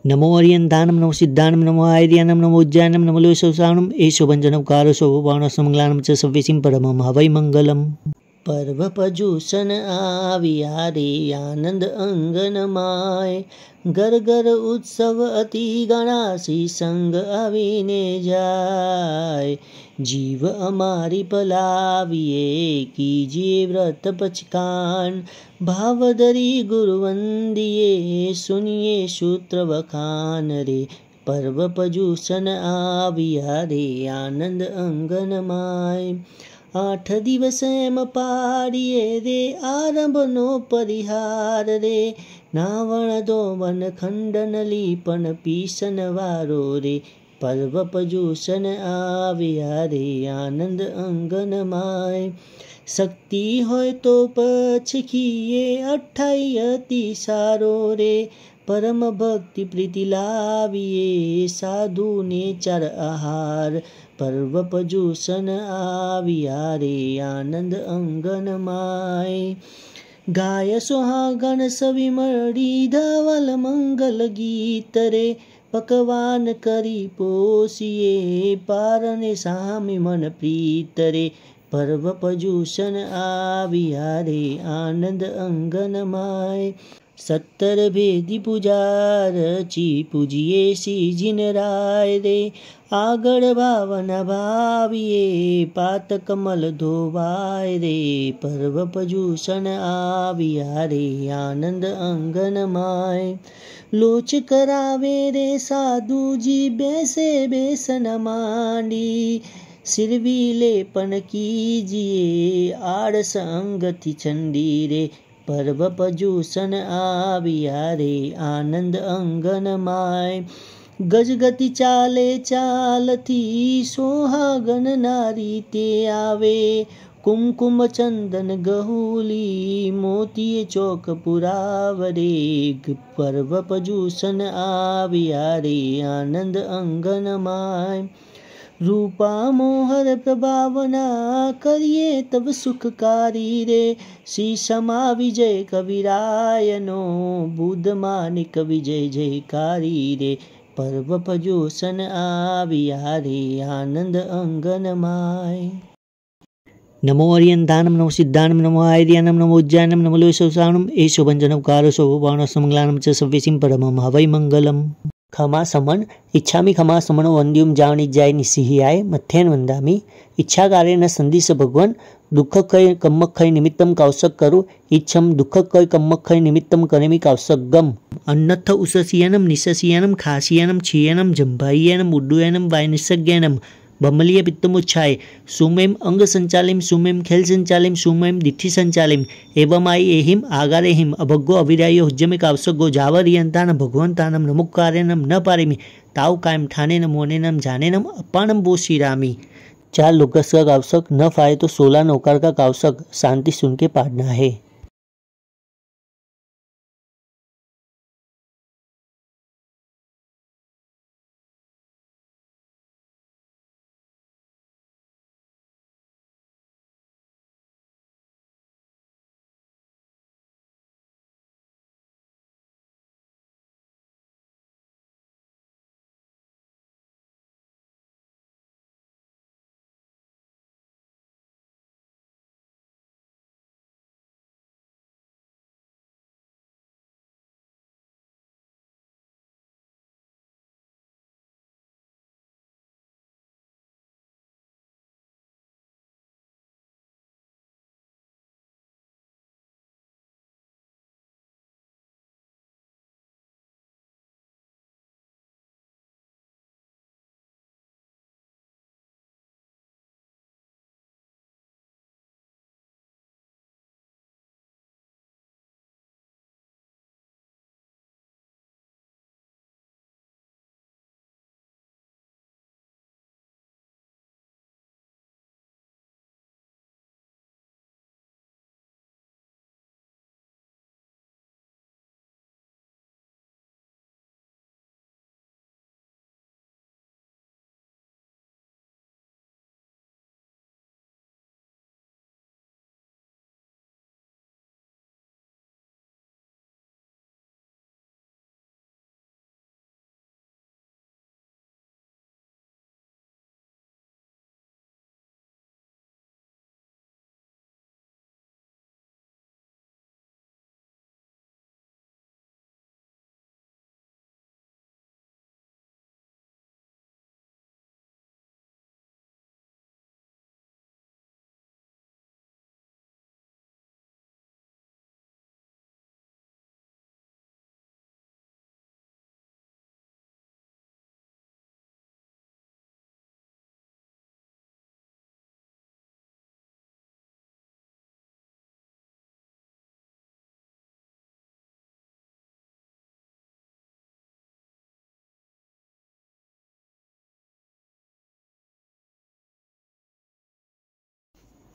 नमो अर्यन्ताणं नमो सिद्धाणं नमो आयर्याणं नमो उज्जयनं नमो लोसौसाणं एषो भञ्जनं कारोषो पावनसमङ्गलानं च सव्यसिं परमं हवै मङ्गलम् पर्व पजूषण आविया रे आनंद अंगन माय घर घर उत्सव अति गणासी संग आवीने जाय जीव अमारी पलाविए कीजिए व्रत पचकान भावदरी गुरुवंदिए सुनिए सूत्र बखान रे पर्व पजूषण आविया रे आनंद अंगन माय 8 દિવસ એમ પાડીએ રે આરંભનો પરિહાર રે નાવણ ધોવન ખંડન લીપન પીસન વારો રે પર્વ પજૂષણ આવ્યા રે આનંદ અંગન માય શક્તિ હોય તો પછખીએ 28 અતિ સારો રે परम भक्ति प्रीति लाविए साधु ने चार आहार पर्व पजूषण आविया रे आनंद अंगन माय गाय सुहागण सवि मड़ी धवल मंगल गीत रे पकवान करी पोसिए पारने सामी मन प्रीत रे पर्व पजूषण आविया रे आनंद अंगन माय 17 भेदी पुजार ची पूजिए सी जिन राय रे आगड़ भावना भाविए पात कमल धोवाय रे पर्व पजूषण आविया रे आनंद अंगन माय लोच करावे रे साधु जी बैसे बेसन मांडी सिरवी लेपन कीजिए आड़स अंगति चंडी रे पर्व पजूषण आविया रे आनंद अंगन माय गजगति चाले चालथी सोहागन नारी ते आवे कुमकुम चंदन गहुली मोतीये चौक पुरावरे पर्व पजूषण आविया रे आनंद अंगन माय रूपा मोहर प्रभावना करिए तब सुखकारी रे श्री समा विजय कविरायनो बुध मानिक विजय जयकारी रे पर्व पजूषण आविया रे आनंद अंगन माय नमो अर्यन्ताणं नमो सिद्धाणं नमो आयर्याणं नमो उज्जयनं नमो लोसौसाणं एषो भञ्जनं कारोषो पावनसमङ्गलानं च सव्यसिं परमं हवै मङ्गलम् खमा समन इच्छामि खमा समनो वंद्युम जावनी जाय निस्सिहियाय मथ्यन वंदामि इच्छा कार्य न संदिश भगवान दुख कय कम्मखय निमित्तम कावसक करू इच्छम दुख कय कम्मखय निमित्तम करेमि कावसक गम अन्नथ उससियनम निससियनम खासियनम छियनम जंभायनम उड्डुयनम वायनिसज्ञनम बमलीय पित्तमुच्छाय सुमेम अंग संचालिम सुमेम खेल संचालिम सुमेम दिठि संचालिम एवं आई एहिम आगारेहिम अभग्गो अविरायो हुज्जमे कावसगो जावरियंतान भगवंतानम नमुक्कारेनम न पारिमि ताव कायम ठानेनम मोनेनम जानेनम अपानम बोशिरामी 4 लोकस का कावसक न फाए तो 16 नौकार का कावसक शांति सुन के पाड़ना है।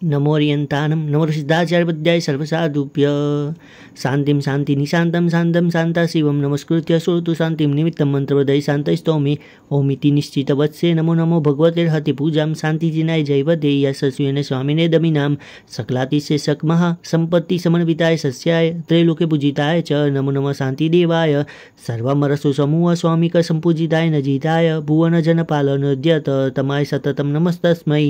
नमोरियंतानं नमो सिद्धाचार्यपद्याय सर्वसाधुभ्य शांतिं शांति निशांतं शांतं शांता शिवं नमस्कृत्य श्रोतु शांतिं निमित्तं मंत्रवदय शांतस्तौमि ओमिति निश्चितवत्से नमो नमो भगवतेर्हति पूजां शांतिजिनाय जयवदे यशस्विने स्वामिने दमिनां सकलातिशे सकमः संपत्ति समन्विताय सस्याय त्रैलोक्य पूजिताय च नमो नमः शांतिदेवाय सर्वमरसु समूह स्वामिक संपूजिताय नजिताय भुवन जनपालनोद्यत तमाय सततं नमस्तस्मै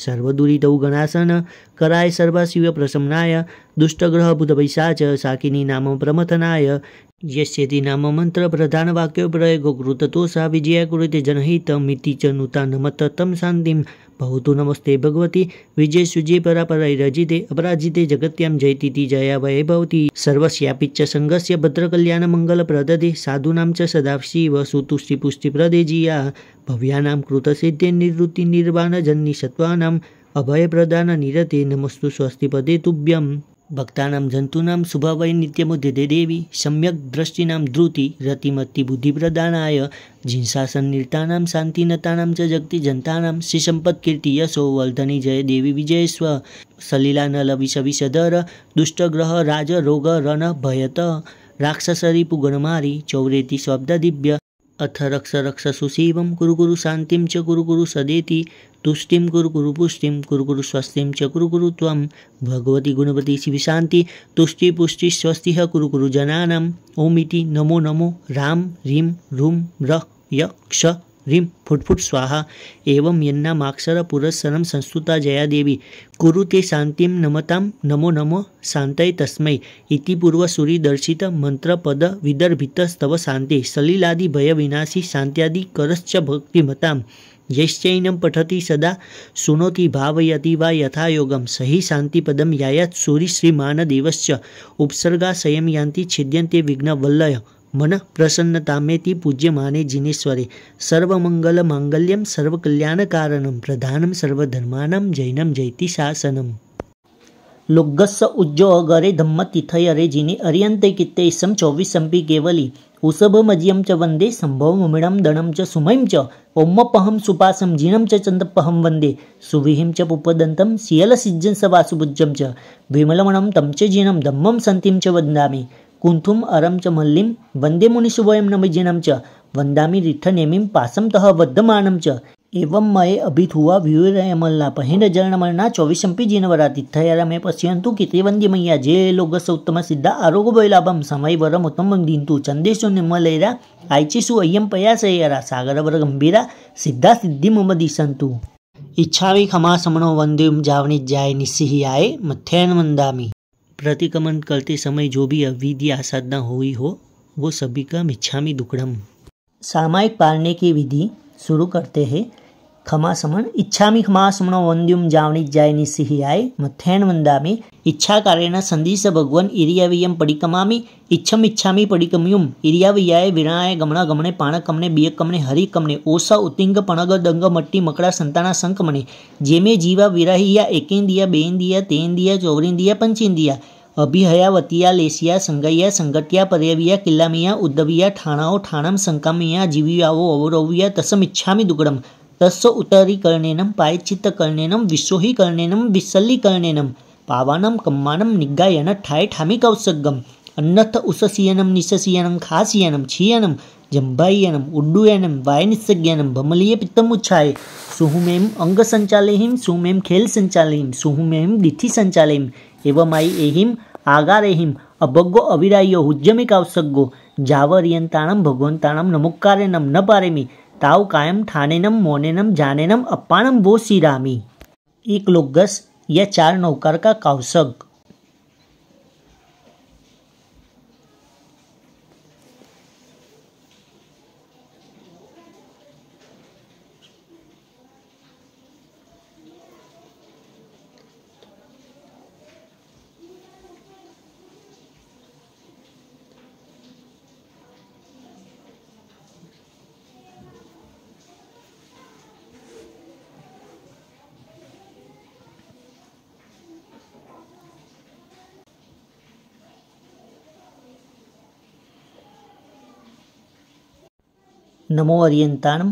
सर्वदुरितौ गणासन कराय सर्वाशिव प्रसन्नाय दुष्टग्रह भूतपैशाच शाकिनी नाम प्रमथनाय यस्येति नाम मंत्र प्रधान वाक्य प्रयोग कृततोषा विजय कुरुते जनहितमिति च नूता नमत तं शांतिं बहुतु नमस्ते भगवती विजय सुजय परापरैरजिते अपराजिते जगत्यां जयतीति जया वैभवती सर्वस्यापि च संगस्य भद्रकल्याण मंगलप्रददे साधूनां च सदा शिव सुतुष्टिपुष्टिप्रदे जिया भव्यानां कृतसिद्धे निवृत्ति निर्वाण जन्नि सत्त्वानां अभयप्रदान निरते नमस्तु स्वस्तिपदे तुभ्यं भक्तानां जन्तूनां शुभवै नित्यमुद्यते देवी सम्यक् दृष्टिनां धृति रतिमति बुद्धिप्रदानाय जिंसासन्निर्तानां शान्तिनतानां च जगति जन्तानां श्रीसम्पत्कीर्ति यशो वर्धनि जय देवी विजयस्व सलिलानल विषविषधर दुष्टग्रह राज रोग रण भयत राक्षसरिपुगणमारी चौरेति शब्ददिव्य अथ रक्ष रक्ष सुशिवं कुरु कुरु शान्तिं च कुरु कुरु सदेति तुष्टिं कुरु कुरु पुष्टिं कुरु कुरु स्वस्तिं च कुरु कुरु त्वं भगवती गुणवती शिवशान्ति तुष्टि पुष्टि स्वस्तिः कुरु कुरु जनानां ओमिति नमो नमो राम ह्रीं रूं रः यक्ष ह्रीं फुट फुट स्वाहा एवं यन्नामाक्षर पुरस्सरं संस्तुता जया देवी कुरु ते शान्तिं नमतां नमो नमो शान्तये तस्मै इति पूर्वसूरि दर्शित मंत्रपद विदर्भितस्तव शान्ते सलिलादि भय विनाशी शान्त्यादि करश्च भक्तिमतां यश्चैनं पठति सदा शृणोति भावयति वा यथा योगं सहि शान्तिपदं यायात् सूरि श्रीमानदेवश्च उपसर्गाशयं यान्ति छिद्यन्ते विघ्नवल्लय मन प्रसन्नतामेति पूज्यमाने जिनेश्वरे सर्वमङ्गलमाङ्गल्यं सर्वकल्याणकारणं प्रधानं सर्वधर्माणां जैनं जयति शासनम् लोग्गस्स उज्जो अगरे धम्मतिथयरे जिने अर्यन्ते कित्ते सं 24 केवली उसभमज्यं च वन्दे सम्भवममिडं दणं च सुमयं च ओम्मपहं सुपासं जिनं च चन्दपहं वन्दे सुविहिं च पुपदन्तं सियलसिज्जं स वासुभुज्यं च विमलमणं तं च जिनं धम्मं सन्तिं च वन्दामि कुंथुम अरम च मल्लिं वंदे मुनिशुभयं नमजिनं च वंदामि रिठनेमिं पासं तः वद्धमानं च एवं मये अभिथुआ व्यूरयमल्लापहेन जरणमरणा 24 जिनवरा तिथयरा में पश्यन्तु किते मैया जे लोगस उत्तम सिद्धा आरोग्य वैलाभम समय वरम उत्तम दिंतु चंदेशु निम्मलेरा आयचिसु अय्यम पयासयरा सागरवर गंभीरा सिद्धा सिद्धि मम दिशन्तु इच्छावि खमा समनो वंद्युम जावनि जाय निस्सिहियाय मथ्यन वंदामि प्रतिक्रमण करते समय जो भी अविधि आसाधना हुई हो वो सभी का मिच्छामि दुक्कडम। सामायिक पालने की विधि शुरू करते हैं। खमा समन इच्छामि खमा समनो वंद्युम जावनि जाय निस्सिहियाय मथ्यन वंदामि इच्छा कारेण संदिश भगवन इरियावियम पडिकमामि इच्छम इच्छामि पडिकमयुम इरियावियाय विराय गमना गमने पाणकमने बियकमने हरिकमने ओसा उतिंग पणग दंग मट्टी मकड़ा संताना संकमने जेमे जीवा विराहिया एकेंदिया बेंदिया तेंदिया चौरिंदिया पंचेंदिया अभिहयावतिया लेसिया संगैया संगटिया पर्यविया किल्लामिया उद्दविया ठाणाओ ठाणम संकामिया जीवियावो अवरविया तसमिच्छामि दुग्गडम तस्य उत्तरीकरणेनं पायचित्तकरणेनं विश्वहीकरणेनं विसल्लीकरणेनं पावानं कम्मानं निग्गायन ठाय ठामि कौसग्गम अन्नथ उससीयनं निशसीयनं खासीयनं क्षीयनं जम्भायनं उड्डूयनं वायनिस्सज्ञानं बमलीय पित्तमुच्छाय सुहुमें अंग संचालयिं सुमें खेल संचालयिं सुहुमें दिथि संचालयिं एवमायि एहिं आगारेहिं अभग्गो अविरायो हुज्जमि कौसग्गो जावरियंताणं भगवंताणं नमुक्कारेणं न पारेमि ताव कायम ठानेनम मोनेनम जानेनम अप्पानम वो सिरामी। एक लोग्गस या 4 नौकार का कौसग। नमो अर्यंताणं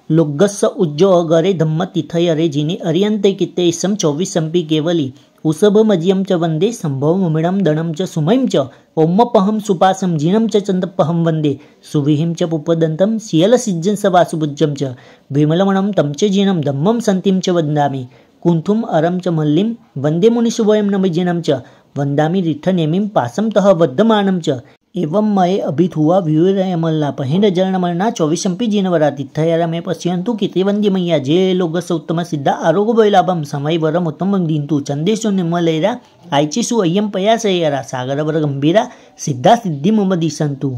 लोगस्स उज्जो अगरे धम्म तिथयरे जिनि अर्यन्ते कित्ते इसम 24 केवली उसभ मज्यम च वंदे संभव मुमिणम दणम च सुमयम च ओम्मपहम सुपासम जीनम च चंदपहम वंदे सुविहिम च पुपदंतम सियल सिज्जन सवासुभुज्जम च विमलमणम तम च जीनम धम्मम संतिम च वंदामि कुंथुम अरम च मल्लिम वंदे मुनिशुभयम नमिजिनम च वंदामि रिठनेमिम पासम तह वद्यमानम च एवं मये अभिथुआ व्यूरयमल्ला पहिन जरणमलना 24 जीनवरा तिथयरा में पश्यंतु कितिवंद्य मैया जे लोगस उत्तम सिद्धा आरोग्य वैलाभम समय वरम उत्तम दींतु चंदेशु निम्मलेरा आयचिसु अय्यम पयासयरा सागर वर गंभीरा सिद्धा सिद्धि मम दिशंतु।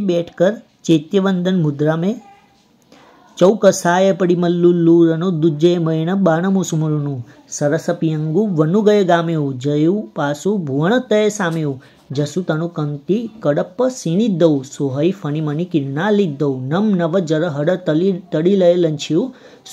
बैठकर चैत्यवंदन मुद्रा में चौकसाय पडिमल्लुल्लूरनु दुज्जयमयन बाणमुसुमुरुनु सरसपियंगु वनुगय गामेउ जयु पासु भुवनतय सामेउ जसु तनु कंति कड़प सीणिद्दौ सोहई फणिमणि किरणालिद्दौ नम नव जर हड़ तड़िलय लंछियु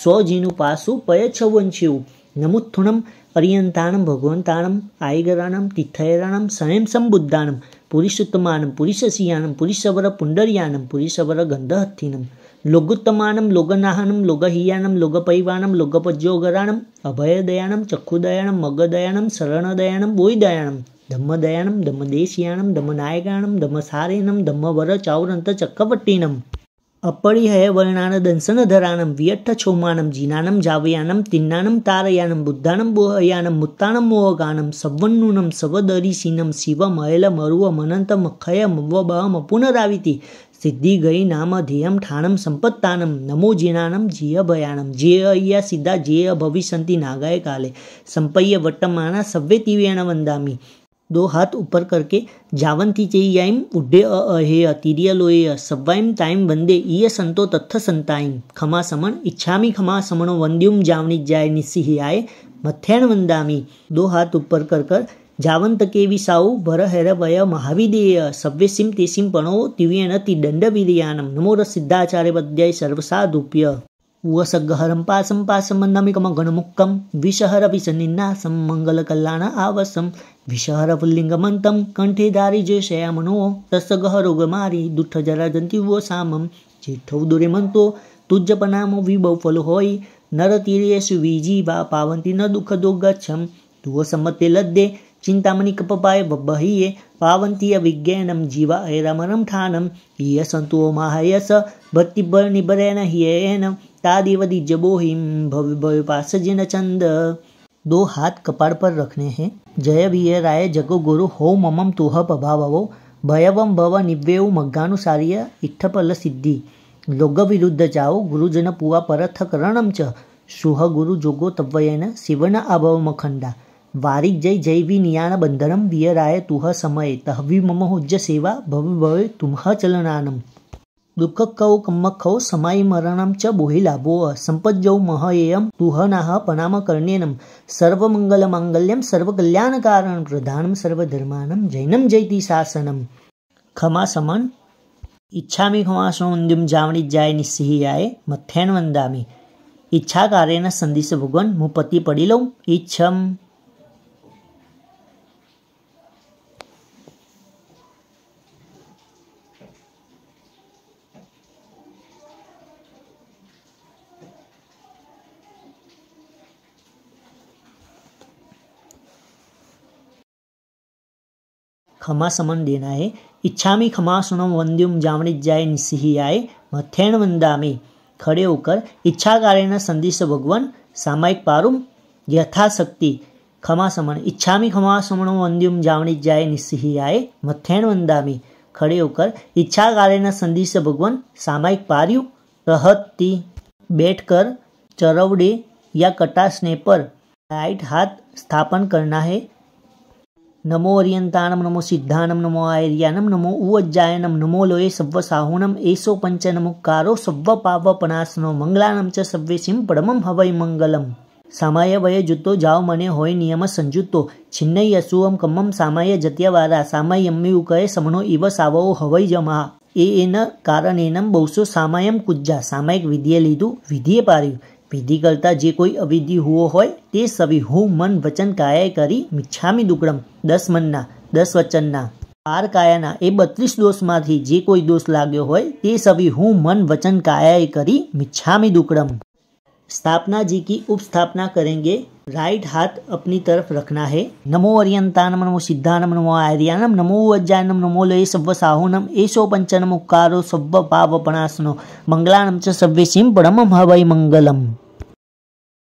स्वजीनु पासु पयच्छवंछियु नमुत्थुणम पर्यंताणम भगवंताणम आयगराणम तिथयराणम स्वयं संबुद्धाणम पुरुषोत्तमानम पुरुषसियानम पुरुषवर पुंडरियानम पुरुषवर गंधहत्थिनम लोगुत्तमानम लोगनाहनम लोगहियानम लोगपैवानम लोगपज्योगराणम अभयदयानम चक्षुदयानम मगदयानम शरणदयानम बोयदयानम धम्मदयानम धम्मदेशियानम धम्मनायकानम धम्मसारेनम धम्मवर चाउरंत चक्रवर्तीनम अपरिहय वर्णान दंसनधरानम वियट्ठ छोमानम जीनानम जावयानम तिन्नानम तारयानम बुद्धानम बोहयानम मुत्तानम मोहगानम सवन्नुनम सवदरिसीनम शिव मयल मरुव मनंत मखय मवबहम पुनराविति सिद्धि गई नाम ध्येयम ठाणम संपत्तानम नमो जीनानम जिय भयानम जिय सिद्धा जिय भविष्यन्ति नागाय काले संपय्य वट्टमाना सव्वे तिव्येण वंदामि। 2 हाथ ऊपर करके जावंती चेय्याइम उड्डे अहेय तिरिय लोय सव्वाइम ताइम वंदे ईय संतो तत्थ संताइम खमा समन इच्छामि खमा समनो वंद्युम जावनि जाय निस्सिहाय मथ्यान वंदामि। 2 हाथ ऊपर कर जावंत के विसाऊ भर हेर वय महाविदेय सव्यसिम तेसिम पणो तिव्येन ति दंड विरियानम नमो सिद्धाचार्य वद्याय सर्वसाधुभ्य वसगहरम पासम पासम वंदामिकम गणमुक्कम विषहर विषनिन्नासम मंगल कल्याण आवसम विषहर पुल्लिंगमंतम कंठे दारी जयशयामनो तस्सगहरोगमारी दुठ जरा जंती वो सामम चिठौ दुरे मंतो तुज्जपनामो विभव फल होई नर तीरेषु विजीवा पावंती न दुख दोगच्छम तुव सम्मते लद्दे चिंतामणि कपपाय बहिये पावंती अविज्ञानम जीवा ऐरामरम ठानम ईय संतो महायस भक्तिबर निबरेन हियेन तादेव दिज्जबोहिम भव भव पासजन चंद। 2 हाथ कपाड़ पर रखने हैं। जय वीय राय जगो गुरु हो ममम तुह पभावो भयवम भव निव्येउ मग्गानुसार्य इत्थपल सिद्धि लोग विरुद्ध जाओ गुरुजन पुआ परथ करणम च शुह गुरु जोगो तव्वयन शिवन अभव मखंडा वारिक जय जय वि नियान बंधनम वीय राय तुह समय तहवि मम हुज्ज सेवा भव भव तुम्ह चलनानम दुख कौ कम्मक खौ समाई मरणम च बोहि लाभो संपज्जौ महयेयम तुह नाह पनाम कर्णेनम सर्वमंगल मांगल्यम सर्वकल्याण कारण प्रधानम सर्वधर्मानम जैनम जयति शासनम। खमा समन इच्छामि खमा सौंद्यम जावणि जाय निस्सिहाय मथ्यान वंदामि इच्छा कारेण संदिस भगवान मुपति पडिलौ इच्छम। खमा समन देना है। इच्छामि खमा सुनम वंद्युम जावणि जाय निस्सिहाय मथ्यान वंदामि खड़े होकर इच्छा कारेण संदिस भगवान सामायिक पारुम यथाशक्ति खमा समन इच्छामि खमा समनो वंद्युम जावणि जाय निस्सिहाय मथ्यान वंदामि खड़े होकर इच्छा कारेण संदिस भगवान सामायिक पार्यु रहती। बैठकर चरवड़े या कटासने पर राइट हाथ स्थापन करना है। नमो अर्यंताणम नमो सिद्धानम नमो आयर्यानम नमो उज्जायनम नमो लोये सव्व साहुनम एसो पंच नमुकारो सव्व पावपनासनो मंगलानम च सव्यसिम परमम हवै मंगलम सामाय वय जुतो जाओ मने होय नियम संजुतो छिन्नय असुवम कम्मम सामाय जत्यवारा सामाय यम्मिउकय समनो इव सावो हवै जमा एन कारणेनम बहुसो सामायम कुज्जा सामायिक विधिए लीधु विधिए पार्यु विधि करता जे कोई अविधि हुओ होय ते सभी हूँ मन वचन काया करी मिच्छामी दुकड़म 10 मनना 10 वचनना 12 कायाना ए 32 दोषमांथी जे कोई दोष लाग्यो होय ते सभी हूँ मन वचन कायाए करी मिच्छामि दुक्कडम। स्थापना जी की उपस्थापना करेंगे। राइट हाथ अपनी तरफ रखना है। नमो अर्यंतानम, नमो सिद्धानम, नमो आर्यानम, नमो वज्जानम, नमो लये सव्व साहुनम, एषो पंचनम उपकारो सव्व पापपणासनो, मंगलानम च सव्वेसिम परमं हवै मंगलम।